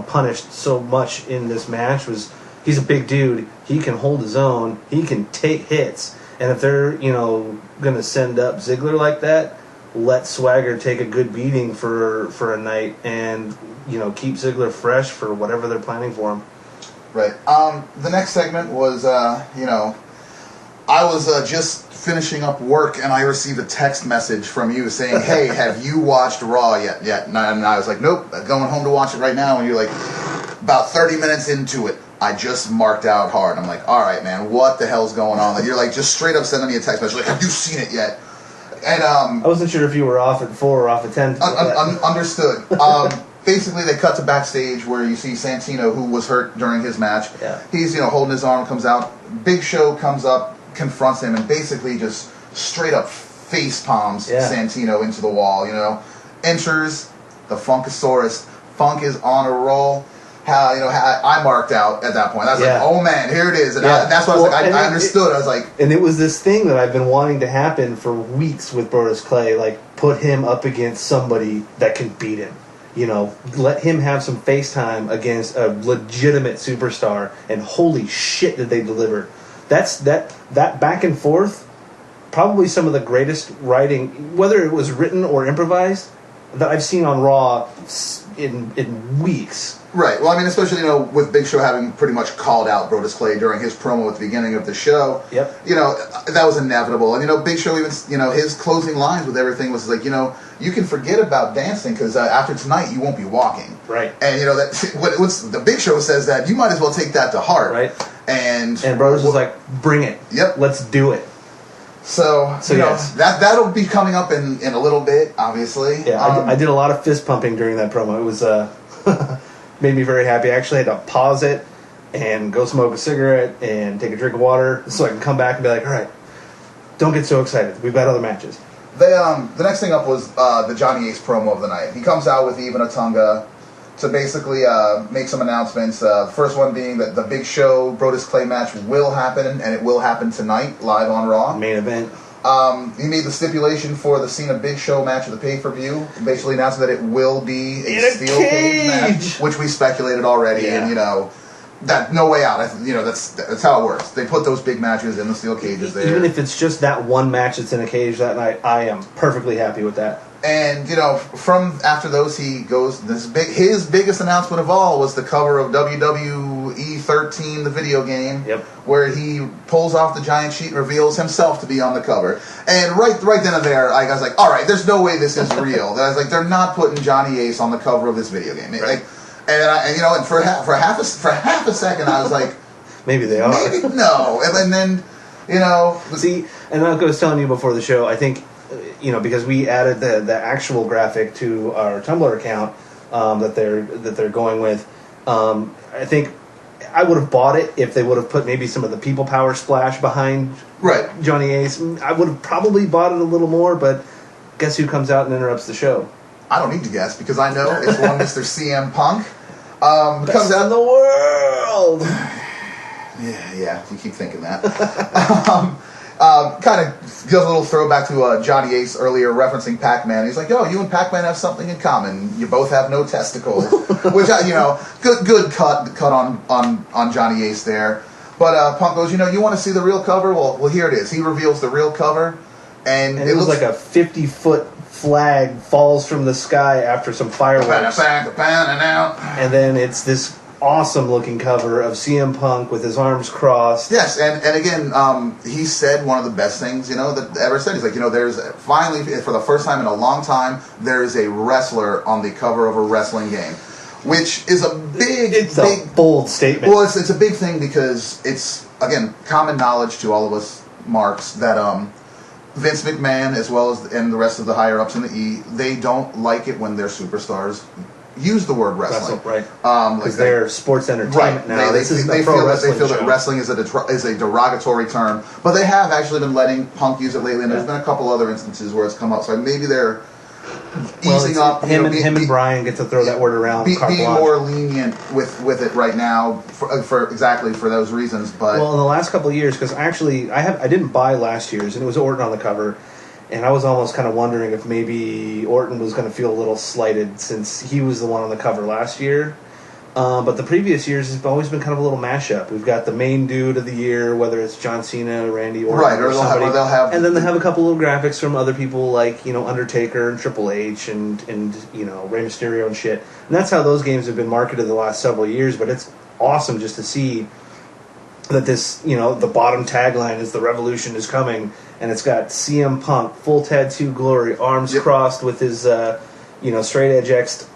punished so much in this match was he's a big dude. He can hold his own. He can take hits. And if they're, going to send up Ziggler like that, let Swagger take a good beating for a night and, keep Ziggler fresh for whatever they're planning for him. Right. The next segment was, I was just finishing up work and I received a text message from you saying, "Hey, have you watched Raw yet?" And I was like, "Nope, I'm going home to watch it right now." And you're like, about 30 minutes into it, I just marked out hard. I'm like, "All right, man, what the hell's going on?" Like, you're like just straight up sending me a text message like, "Have you seen it yet?" And I wasn't sure if you were off at 4 or off at 10. Understood. Basically, they cut to backstage where you see Santino, who was hurt during his match. Yeah. He's, holding his arm, comes out. Big Show comes up, confronts him, and basically just straight up face palms Santino into the wall, Enters the Funkasaurus. Funk is on a roll. I marked out at that point. I was like, oh man, here it is. And that's what I was like, I understood. I was like... And it was this thing that I've been wanting to happen for weeks with Brodus Clay. Like, put him up against somebody that can beat him. Let him have some FaceTime against a legitimate superstar, and holy shit did they deliver. That back and forth, probably some of the greatest writing, whether it was written or improvised, that I've seen on Raw in weeks. Right. Well, I mean, especially, with Big Show having pretty much called out Brodus Clay during his promo at the beginning of the show. Yep. That was inevitable. And, Big Show even, his closing lines with everything was like, you can forget about dancing because after tonight you won't be walking. Right. And, what's the Big Show says that you might as well take that to heart. Right. And Brodus was like, bring it. Yep. Let's do it. So yes. That'll be coming up in a little bit, obviously. Yeah, I did a lot of fist pumping during that promo. It was made me very happy. I actually had to pause it and go smoke a cigarette and take a drink of water so I can come back and be like, all right, don't get so excited. We've got other matches. The next thing up was the Johnny Ace promo of the night. He comes out with Even Otunga to basically make some announcements. The first one being that the Big Show Brodus Clay match will happen, and it will happen tonight, live on Raw. Main event. He made the stipulation for the Cena Big Show match of the pay-per-view, basically announcing that it will be a steel cage match, which we speculated already, and that no way out. That's how it works. They put those big matches in the steel cages there. Even if it's just that one match that's in a cage that night, I am perfectly happy with that. And from after those, he goes. His biggest announcement of all was the cover of WWE 13, the video game, where he pulls off the giant sheet and reveals himself to be on the cover. And right then and there, I was like, all right, there's no way this is real. I was like, they're not putting Johnny Ace on the cover of this video game. Right. And for half a second, I was like, maybe they are. Maybe no. And then see, and like I was telling you before the show, I think. Because we added the actual graphic to our Tumblr account that they're going with. I think I would have bought it if they would have put maybe some of the People Power splash behind Johnny Ace. I would have probably bought it a little more, but guess who comes out and interrupts the show? I don't need to guess because I know it's one Mr. CM Punk. Best comes out in the world. Yeah, you keep thinking that. Kind of gives a little throwback to Johnny Ace earlier referencing Pac-Man. He's like, "Yo, you and Pac-Man have something in common. You both have no testicles," which good cut on Johnny Ace there. But Punk goes, "You want to see the real cover? Well, here it is." He reveals the real cover, and it looks like a 50-foot flag falls from the sky after some fireworks, and then it's this awesome-looking cover of CM Punk with his arms crossed. Yes, and again, he said one of the best things, that ever said. He's like, there's finally, for the first time in a long time, there is a wrestler on the cover of a wrestling game, which is a big, bold statement. Well, it's a big thing because it's, again, common knowledge to all of us marks that Vince McMahon, as well as and the rest of the higher-ups in the E, they don't like it when their superstars use the word wrestling, right? Because they're sports entertainment now. They feel that wrestling is a derogatory term, but they have actually been letting Punk use it lately, and there's been a couple other instances where it's come up. So maybe they're easing up. Him and Brian get to throw that word around. Being more lenient with it right now for exactly for those reasons. But in the last couple of years, because actually I didn't buy last year's, and it was Orton on the cover. And I was almost kind of wondering if maybe Orton was going to feel a little slighted since he was the one on the cover last year. But the previous years has always been kind of a little mashup. We've got the main dude of the year, whether it's John Cena, Randy Orton, right, or somebody. They'll have, and then they have a couple little graphics from other people like Undertaker and Triple H and Rey Mysterio and shit. And that's how those games have been marketed the last several years. But it's awesome just to see that this, the bottom tagline is "The Revolution is coming." And it's got CM Punk, full tattoo glory, arms crossed with his, straight edge X,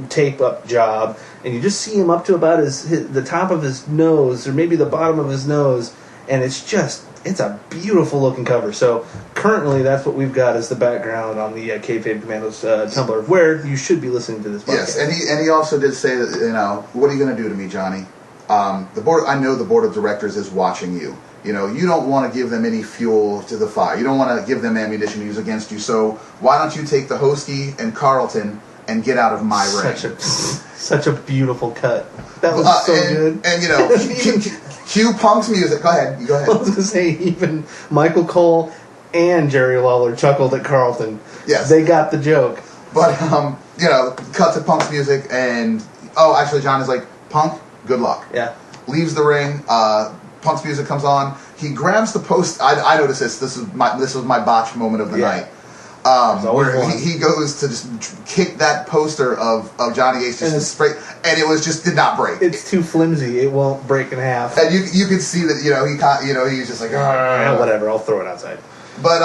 tape up job. And you just see him up to about the top of his nose, or maybe the bottom of his nose. And it's a beautiful looking cover. So currently that's what we've got as the background on the Kayfabe Kommandos Tumblr, where you should be listening to this podcast. Yes, and he also did say that, what are you going to do to me, Johnny? I know the board of directors is watching you. You don't want to give them any fuel to the fire. You don't want to give them ammunition to use against you. So why don't you take the Hosky and Carlton and get out of my ring? Such a beautiful cut. That was so good. And cue Punk's music. Go ahead. I was going to say, even Michael Cole and Jerry Lawler chuckled at Carlton. Yes, they got the joke. But cut to Punk's music, and actually, John is like, "Punk, good luck." Yeah. Leaves the ring. Punk's music comes on. He grabs the post. I noticed this. This was my botch moment of the night. Where he goes to just kick that poster of Johnny Ace just straight, and it was just did not break. It's too flimsy. It won't break in half. And you could see that he's just like whatever. I'll throw it outside. But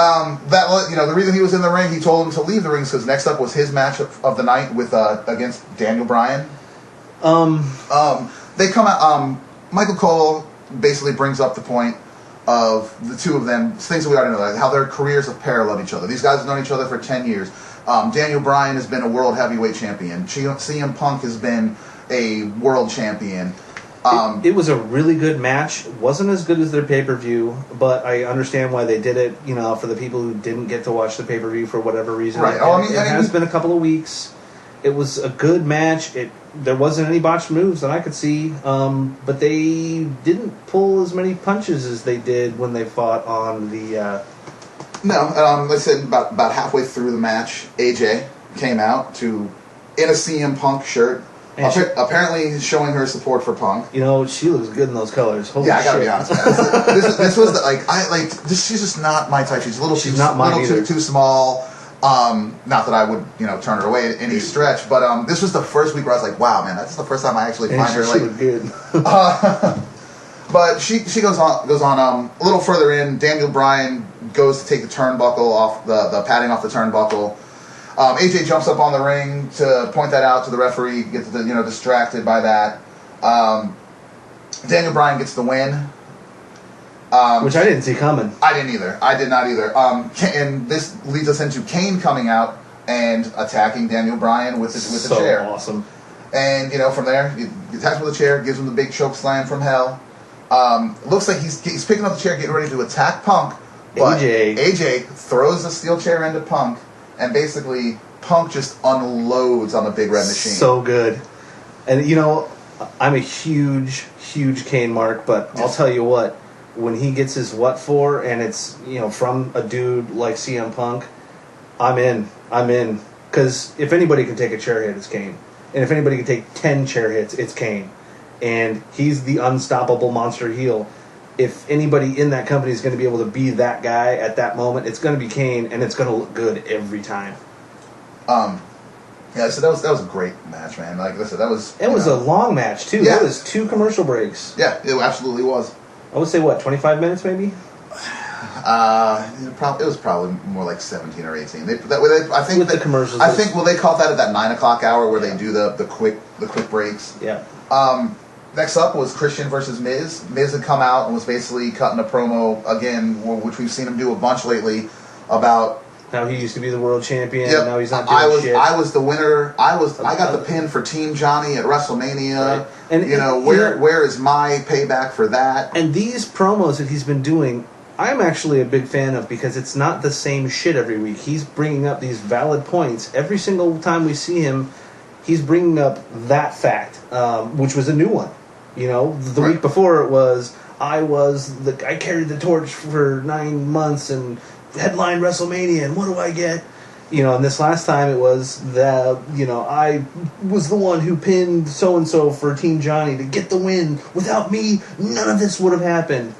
the reason he was in the ring, he told him to leave the ring because next up was his match of the night with against Daniel Bryan. They come out. Michael Cole basically brings up the point of the two of them, things that we already know, like how their careers have paralleled each other. These guys have known each other for 10 years. Daniel Bryan has been a world heavyweight champion. CM Punk has been a world champion. It was a really good match. It wasn't as good as their pay-per-view, but I understand why they did it, for the people who didn't get to watch the pay-per-view for whatever reason. Right. It has been a couple of weeks. It was a good match. There wasn't any botched moves that I could see, but they didn't pull as many punches as they did when they fought on the... No, like I said, about halfway through the match, AJ came out in a CM Punk shirt, apparently showing her support for Punk. She looks good in those colors. Holy I gotta shit. be honest, man. This was she's just not my type. She's a little too small. Not that I would, turn her away at any stretch, but this was the first week where I was like, wow, man, that's the first time I actually find her she looked good. But she goes on a little further in. Daniel Bryan goes to take the turnbuckle off the padding off the turnbuckle. AJ jumps up on the ring to point that out to the referee, gets distracted by that. Daniel Bryan gets the win. Which I didn't see coming. I didn't either. I did not either. And this leads us into Kane coming out and attacking Daniel Bryan with the chair. So awesome. And, from there, he attacks with the chair, gives him the big choke slam from hell. Looks like he's picking up the chair, getting ready to attack Punk. But AJ throws the steel chair into Punk, and basically Punk just unloads on the big red machine. So good. And, I'm a huge, huge Kane mark, but I'll tell you what. when he gets his what for, and it's, from a dude like CM Punk, I'm in. Because if anybody can take a chair hit, it's Kane. And if anybody can take 10 chair hits, it's Kane. And he's the unstoppable monster heel. If anybody in that company is going to be able to be that guy at that moment, it's going to be Kane, and it's going to look good every time. Yeah, so that was a great match, man. Like I said, that was... It was a long match, too. Yeah. That was 2 commercial breaks. Yeah, it absolutely was. I would say, 25 minutes, maybe? It was probably more like 17 or 18. I think With the commercials. I think they caught that at that 9 o'clock hour where they do the quick breaks. Yeah. Next up was Christian versus Miz. Miz had come out and was basically cutting a promo again, which we've seen him do a bunch lately, about how he used to be the world champion. Yep. Now he's not doing shit. I was the winner. I got the pin for Team Johnny at WrestleMania. Right. And where is my payback for that? And these promos that he's been doing, I'm actually a big fan of, because it's not the same shit every week. He's bringing up these valid points every single time we see him. He's bringing up that fact, which was a new one. The week before it was, I carried the torch for 9 months and headlined WrestleMania, and what do I get? And this last time it was that, I was the one who pinned so-and-so for Team Johnny to get the win. Without me, none of this would have happened.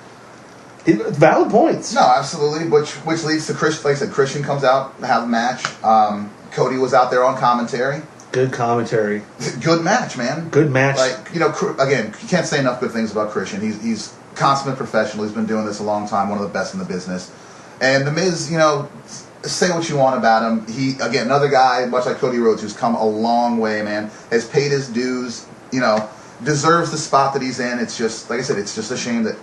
Valid points. No, absolutely, which leads to Christian. Like I said, Christian comes out to have a match. Cody was out there on commentary. Good commentary. Good match, man. Good match. Again, you can't say enough good things about Christian. He's consummate professional. He's been doing this a long time. One of the best in the business. And The Miz, say what you want about him. He, again, another guy, much like Cody Rhodes, who's come a long way, man. Has paid his dues. Deserves the spot that he's in. It's just, like I said, it's just a shame that,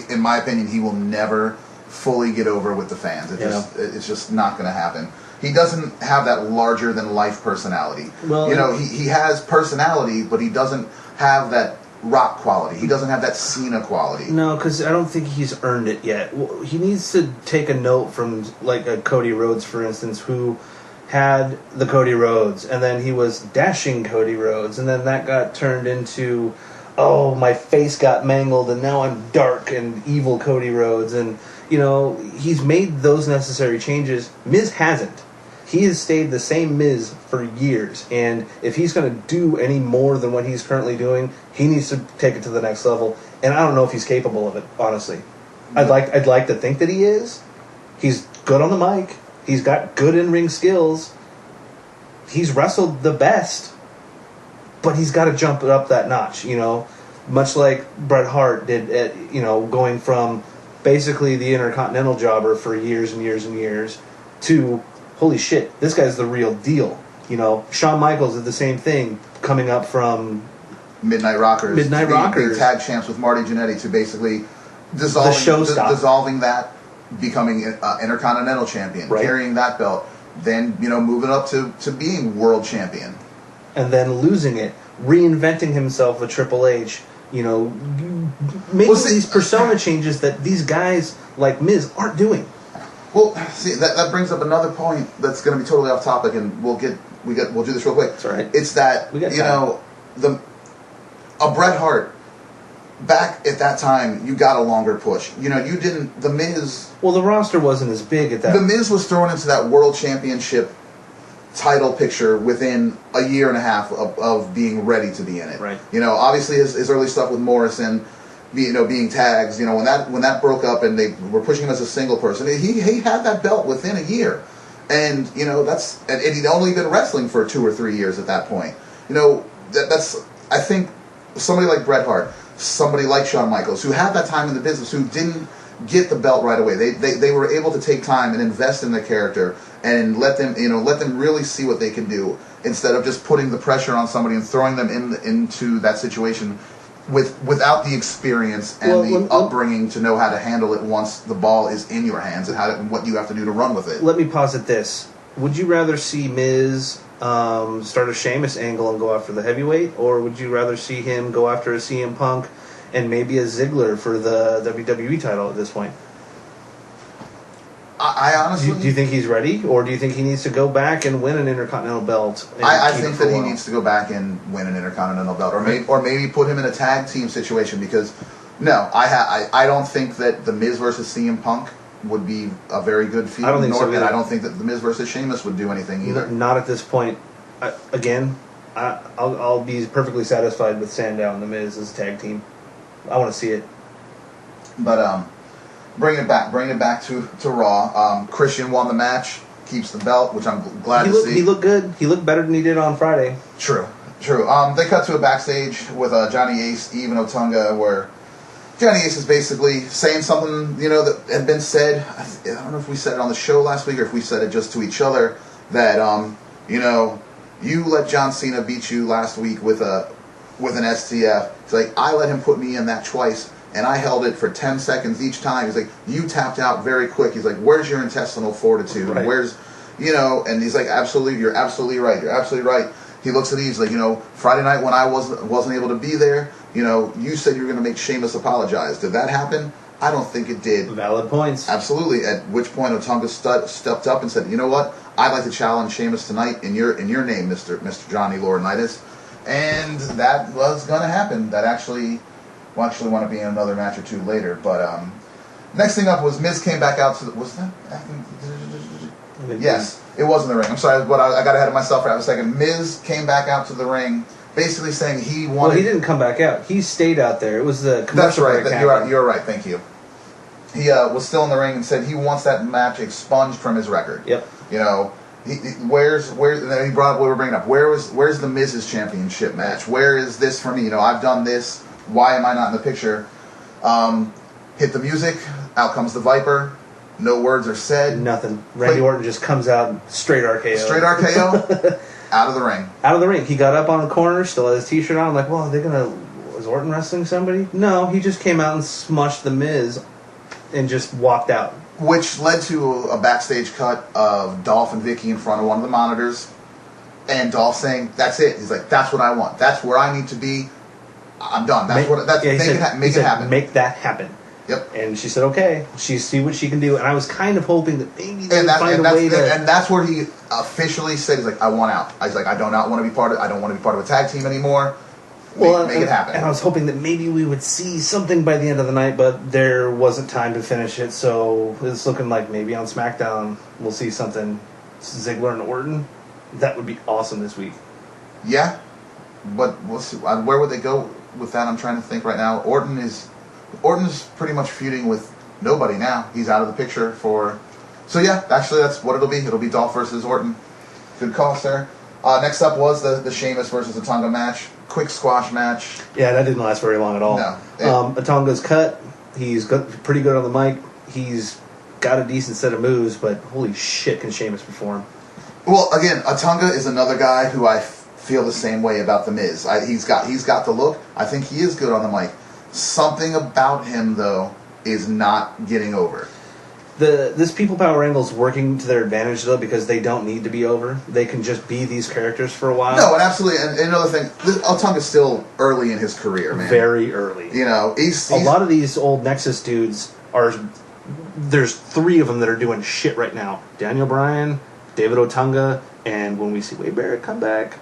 in my opinion, he will never fully get over with the fans. It's just not going to happen. He doesn't have that larger-than-life personality. Well, he has personality, but he doesn't have that Rock quality. He doesn't have that Cena quality. No, because I don't think he's earned it yet. He needs to take a note from, like, a Cody Rhodes, for instance, who had the Cody Rhodes, and then he was dashing Cody Rhodes, and then that got turned into, oh, my face got mangled, and now I'm dark and evil Cody Rhodes, and, he's made those necessary changes. Miz hasn't. He has stayed the same Miz for years, and if he's going to do any more than what he's currently doing, he needs to take it to the next level. And I don't know if he's capable of it, honestly. I'd like to think that he is. He's good on the mic. He's got good in-ring skills. He's wrestled the best, but he's got to jump it up that notch. Much like Bret Hart did at going from basically the Intercontinental jobber for years and years and years to, holy shit, this guy's the real deal. Shawn Michaels did the same thing, coming up from Midnight Rockers. Being tag champs with Marty Jannetty to basically dissolving that, becoming Intercontinental champion, right, carrying that belt, then moving up to being world champion, and then losing it, reinventing himself with Triple H. Making these persona changes that these guys like Miz aren't doing. Well, see, that brings up another point that's going to be totally off topic, and we'll do this real quick. That's all right. It's that a Bret Hart, back at that time, you got a longer push. You didn't. The Miz. Well, the roster wasn't as big at that. The Miz was thrown into that World Championship title picture within a year and a half of being ready to be in it. Right. Obviously his early stuff with Morrison, being tags, when that broke up and they were pushing him as a single person, he had that belt within a year, and and he'd only been wrestling for 2 or 3 years at that point. That's I think somebody like Bret Hart, somebody like Shawn Michaels, who had that time in the business, who didn't get the belt right away. They were able to take time and invest in their character and let them really see what they can do, instead of just putting the pressure on somebody and throwing them into that situation without the experience and upbringing to know how to handle it once the ball is in your hands and what you have to do to run with it. Let me posit this. Would you rather see Miz start a Sheamus angle and go after the heavyweight, or would you rather see him go after a CM Punk and maybe a Ziggler for the WWE title at this point? I honestly... Do you think he's ready, or do you think he needs to go back and win an Intercontinental belt? I think that he needs to go back and win an Intercontinental belt, or maybe put him in a tag team situation, because No, I don't think that The Miz versus CM Punk would be a very good feud. I don't think so either. And I don't think that The Miz versus Sheamus would do anything either. Not at this point. I'll be perfectly satisfied with Sandow and The Miz as a tag team. I want to see it. But bringing it back to Raw. Christian won the match, keeps the belt, which I'm glad to see. He looked good. He looked better than he did on Friday. True. They cut to a backstage with Johnny Ace, Eve, and Otunga, where Johnny Ace is basically saying something, that had been said. I don't know if we said it on the show last week or if we said it just to each other, that, you let John Cena beat you last week with an STF. It's like, I let him put me in that twice, and I held it for 10 seconds each time. He's like, you tapped out very quick. He's like, where's your intestinal fortitude? Right. Where's, and he's like, absolutely, you're absolutely right. You're absolutely right. He looks at Eve, he's like, Friday night when I wasn't able to be there, you said you were going to make Sheamus apologize. Did that happen? I don't think it did. Valid points. Absolutely. At which point Otunga stepped up and said, you know what? I'd like to challenge Sheamus tonight in your name, Mr. Johnny Laurinaitis. And that was going to happen. That we'll actually want to be in another match or two later. But next thing up was Miz came back out to was that? Yes, it was in the ring. I'm sorry, but I got ahead of myself for a second. Miz came back out to the ring, basically saying he wanted. Well, he didn't come back out. He stayed out there. It was the commercial. That's right. You're right. Thank you. He was still in the ring and said he wants that match expunged from his record. Yep. Where's and then he brought up what we were bringing up. Where's the Miz's championship match? Where is this for me? I've done this. Why am I not in the picture? Hit the music. Out comes the Viper. No words are said. Nothing. Randy Orton just comes out straight RKO. Straight RKO. Out of the ring. Out of the ring. He got up on the corner, still had his t-shirt on. I'm like, well, is Orton wrestling somebody? No, he just came out and smushed the Miz and just walked out. Which led to a backstage cut of Dolph and Vicky in front of one of the monitors. And Dolph saying, that's it. He's like, that's what I want. That's where I need to be. I'm done. Make it happen. Make that happen. Yep. And she said, okay. She see what she can do. And I was kind of hoping that maybe they would find a way to... And that's where he officially said, he's like, I want out. I was like, I don't want to be part of a tag team anymore. Make it happen. And I was hoping that maybe we would see something by the end of the night, but there wasn't time to finish it. So it's looking like maybe on SmackDown we'll see something. Ziggler and Orton. That would be awesome this week. Yeah. But we'll see. Where would they go with that? I'm trying to think right now. Orton's pretty much feuding with nobody now. He's out of the picture for... So yeah, actually that's what it'll be. It'll be Dolph versus Orton. Good call, sir. Next up was the Sheamus versus Otunga match. Quick squash match. Yeah, that didn't last very long at all. No. Otunga's cut. He's pretty good on the mic. He's got a decent set of moves, but holy shit can Sheamus perform. Well, again, Otunga is another guy who I feel the same way about The Miz. He's got the look. I think he is good on the mic. Something about him, though, is not getting over. This people power angle is working to their advantage, though, because they don't need to be over. They can just be these characters for a while. No, and absolutely. And another thing, Otunga's still early in his career, man. Very early. He's a lot of these old Nexus dudes are... There's 3 of them that are doing shit right now. Daniel Bryan, David Otunga, and when we see Wade Barrett come back...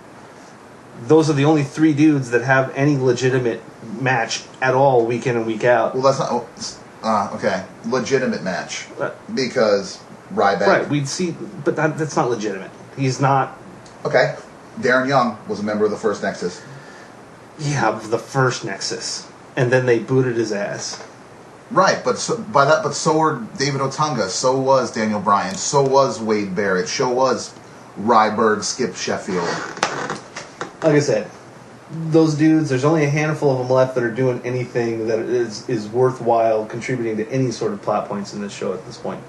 Those are the only 3 dudes that have any legitimate match at all, week in and week out. Well, that's not... okay. Legitimate match. Because Ryback... Right, we'd see... But that's not legitimate. He's not... Okay. Darren Young was a member of the first Nexus. Yeah, the first Nexus. And then they booted his ass. Right, but so were David Otunga, so was Daniel Bryan, so was Wade Barrett, so was Ryberg, Skip Sheffield. Like I said, those dudes, there's only a handful of them left that are doing anything that is worthwhile contributing to any sort of plot points in this show at this point.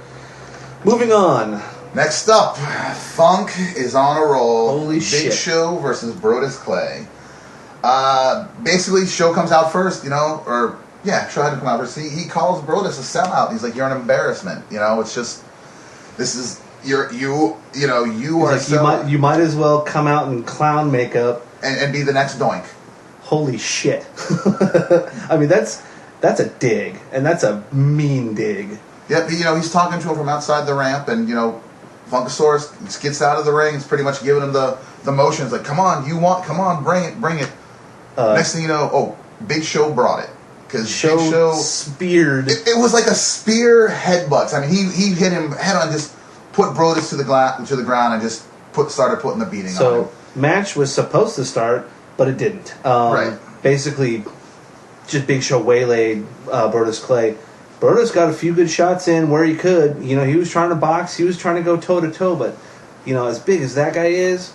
Moving on. Next up, Funk is on a roll. Holy shit. Big Show versus Brodus Clay. Basically, Show comes out first, show had to come out first. He calls Brodus a sellout. He's like, you're an embarrassment. It's just, this is... You are like, you might as well come out in clown makeup and be the next Doink. Holy shit! I mean that's a dig, and that's a mean dig. Yep, he's talking to him from outside the ramp, and Funkasaurus gets out of the ring. It's pretty much giving him the motions, like, come on, bring it. Next thing you know, Big Show brought it. because Big Show speared. It was like a spear headbutt. I mean, he hit him head on, just put Brodus to the ground, and just started putting the beating on him. Match was supposed to start, but it didn't. Right. Basically, just Big Show waylaid Brodus Clay. Brodus got a few good shots in where he could. You know, he was trying to box. He was trying to go toe-to-toe. But, you know, as big as that guy is,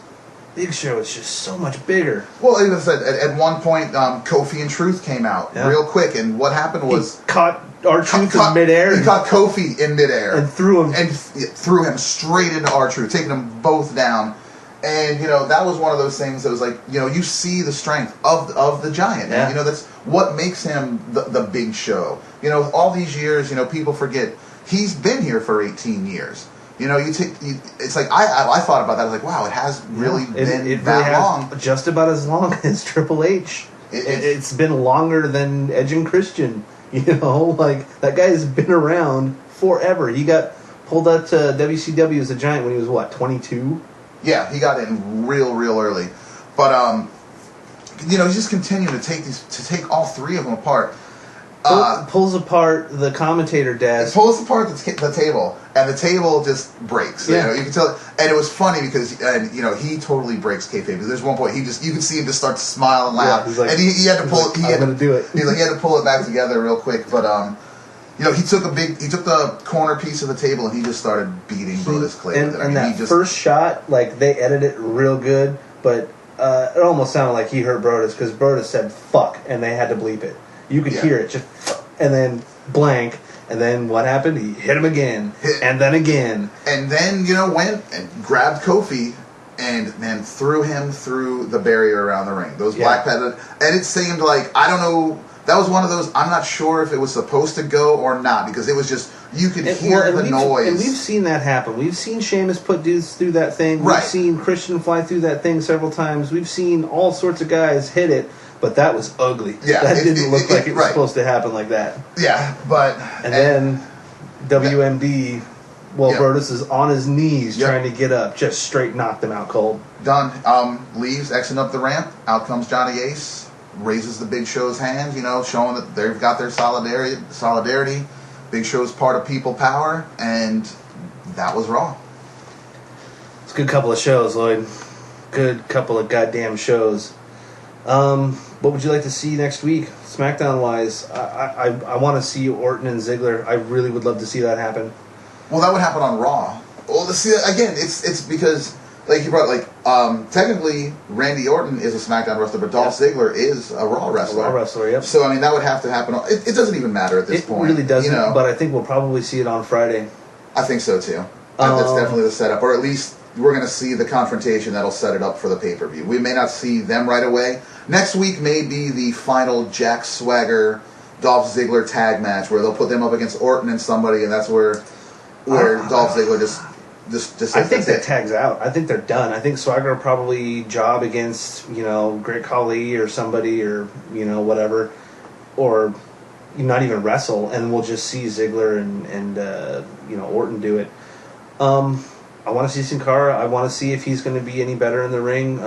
Big Show is just so much bigger. Well, like I said, at one point, Kofi and Truth came out real quick. And what happened was... He caught R-Truth in midair. He caught Kofi in midair. And threw him. And threw him straight into R-Truth, taking them both down. And, you know, that was one of those things that was like, you know, you see the strength of the Giant. Yeah. And, you know, that's what makes him the Big Show. You know, all these years, you know, people forget he's been here for 18 years. You know, it's like, I thought about that. I was like, wow, it has really been it that really long. Has just about as long as Triple H. It's been longer than Edge and Christian. You know, like, that guy has been around forever. He got pulled out to WCW as a Giant when he was, what, 22? Yeah, he got in real early, but you know, he's just continuing to take all three of them apart. Pulls apart the commentator desk. Pulls apart the table, and the table just breaks. Yeah. You know, you can tell, and it was funny because, you know, he totally breaks kayfabe. There's one point you can see him just start to smile and laugh, he's like, and he had to pull. I'm gonna do it. He's like, he had to pull it back together real quick, but you know, he took the corner piece of the table and he just started beating Brodus Clay with it. And that first shot, like, they edited it real good, but it almost sounded like he hurt Brodus because Brodus said "fuck" and they had to bleep it. You could hear it just, and then blank, and then what happened? He hit him again, and then again, and then, you know, went and grabbed Kofi and then threw him through the barrier around the ring. Those black padded, and it seemed like, I don't know. That was one of those, I'm not sure if it was supposed to go or not, because it was just, you could hear the noise. And we've seen that happen. We've seen Sheamus put dudes through that thing. Right. We've seen Christian fly through that thing several times. We've seen all sorts of guys hit it, but that was ugly. Yeah, that didn't look like it was supposed to happen like that. Yeah, but... And then WMD, Brodus is on his knees trying to get up, just straight knocked him out cold. Done. Leaves, exiting up the ramp. Out comes Johnny Ace. Raises the Big Show's hands, you know, showing that they've got their solidarity. Big Show's part of people power, and that was Raw. It's a good couple of shows, Lloyd. Good couple of goddamn shows. What would you like to see next week, SmackDown-wise? I want to see Orton and Ziggler. I really would love to see that happen. Well, that would happen on Raw. Well, see, again, it's because... Like you brought, technically, Randy Orton is a SmackDown wrestler, but Dolph Ziggler is a Raw wrestler. A Raw wrestler, yep. So, I mean, that would have to happen. It doesn't even matter at this point. It really doesn't, you know? but I think we'll probably see it on Friday. I think so, too. That's definitely the setup. Or at least we're going to see the confrontation that'll set it up for the pay-per-view. We may not see them right away. Next week may be the final Jack Swagger, Dolph Ziggler tag match, where they'll put them up against Orton and somebody, and that's where Dolph Ziggler just I think that tags out. I think they're done. I think Swagger will probably job against, you know, Great Khali or somebody, or, you know, whatever, or not even wrestle, and we'll just see Ziggler and you know, Orton do it. I want to see Sin Cara. I want to see if he's going to be any better in the ring.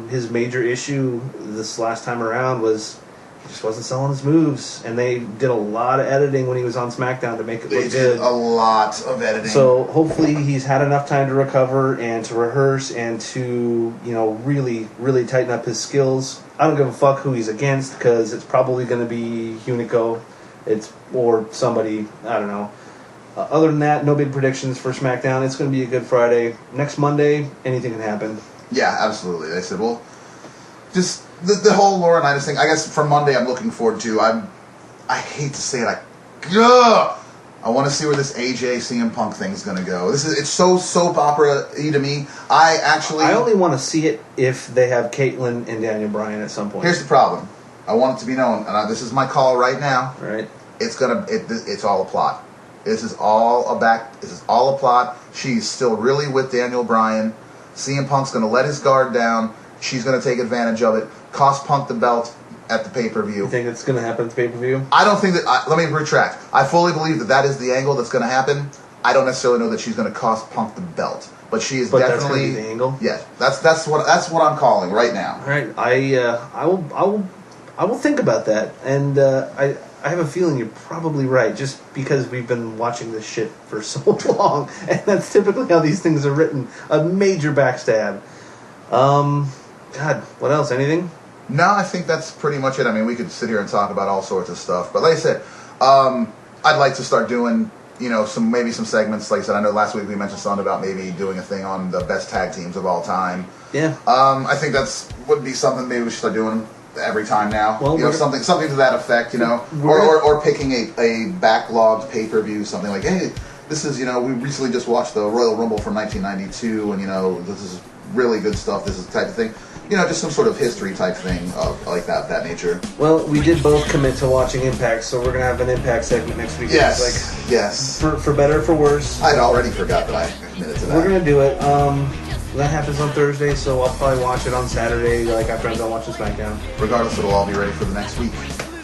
His major issue this last time around was he just wasn't selling his moves, and they did a lot of editing when he was on SmackDown to make it look good. They did a lot of editing. So hopefully he's had enough time to recover and to rehearse and to, you know, really, really tighten up his skills. I don't give a fuck who he's against, because it's probably going to be Hunico, or somebody, I don't know. Other than that, no big predictions for SmackDown. It's going to be a good Friday. Next Monday, anything can happen. Yeah, absolutely. They said, well, just the whole Laurinaitis thing. I guess for Monday, I'm looking forward to. I hate to say it. I want to see where this AJ CM Punk thing's going to go. It's so soap opera-y to me. I only want to see it if they have Caitlyn and Daniel Bryan at some point. Here's the problem. I want it to be known, and this is my call right now. All right. It's all a plot. This is all a plot. She's still really with Daniel Bryan. CM Punk's going to let his guard down. She's going to take advantage of it. Cost Punk the belt at the pay-per-view. You think it's going to happen at the pay-per-view? I don't think that... let me retract. I fully believe that is the angle that's going to happen. I don't necessarily know that she's going to cost Punk the belt. But she is definitely... That's going to be the angle? Yeah. That's what I'm calling right now. All right. I will think about that. And I I have a feeling you're probably right, just because we've been watching this shit for so long, and that's typically how these things are written. A major backstab. God, what else? Anything? No, I think that's pretty much it. I mean, we could sit here and talk about all sorts of stuff, but like I said, I'd like to start doing, some segments. Like I said, I know last week we mentioned something about maybe doing a thing on the best tag teams of all time. Yeah. I think would be something maybe we should start doing every time now. Well, something to that effect. Or picking a backlogged pay-per-view, something like, hey, this is we recently just watched the Royal Rumble from 1992, and this is really good stuff. This is the type of thing. Just some sort of history type thing of like that nature. Well, we did both commit to watching Impact, so we're gonna have an Impact segment next week. Yes, yes. For better or for worse. I'd already forgot that I committed to that. We're gonna do it. That happens on Thursday, so I'll probably watch it on Saturday, like after I'm done watching SmackDown. Regardless, it'll all be ready for the next week.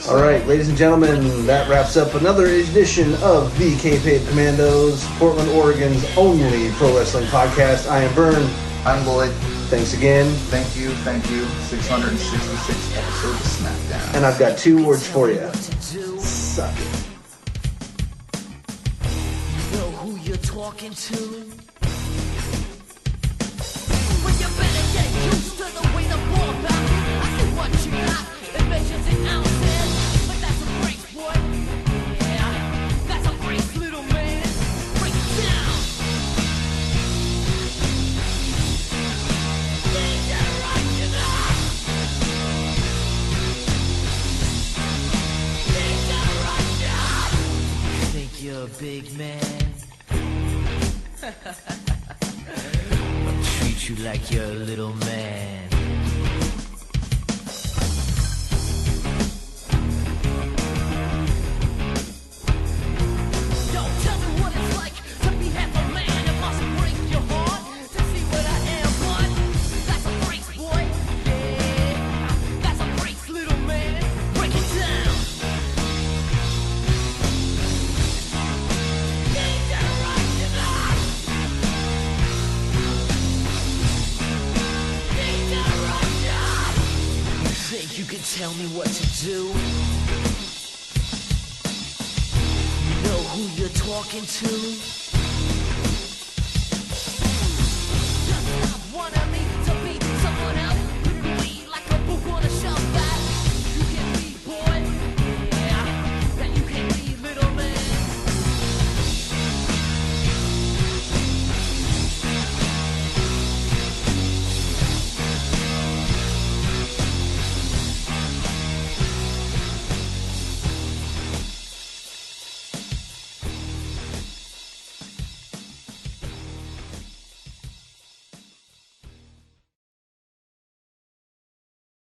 So. All right, ladies and gentlemen, that wraps up another edition of the Kayfabe Kommandos, Portland, Oregon's only pro wrestling podcast. I am Vern. I'm Lloyd. Thanks again. Thank you. 666 episodes of SmackDown. And I've got 2 words for you. Suck it. You know who you're talking to? Well, you better get used to the way the ball bounces. I see what you got. It measures in ounces. But that's a break, boy. Yeah, that's a break, little man. Break it down. You're a big man. I'll treat you like you're a little man. Don't tell me what it's like to be half a man. It must break your heart to see what I am, but that's a break, boy. Yeah, that's a break, little man. Break it down. You can tell me what to do. You know who you're talking to?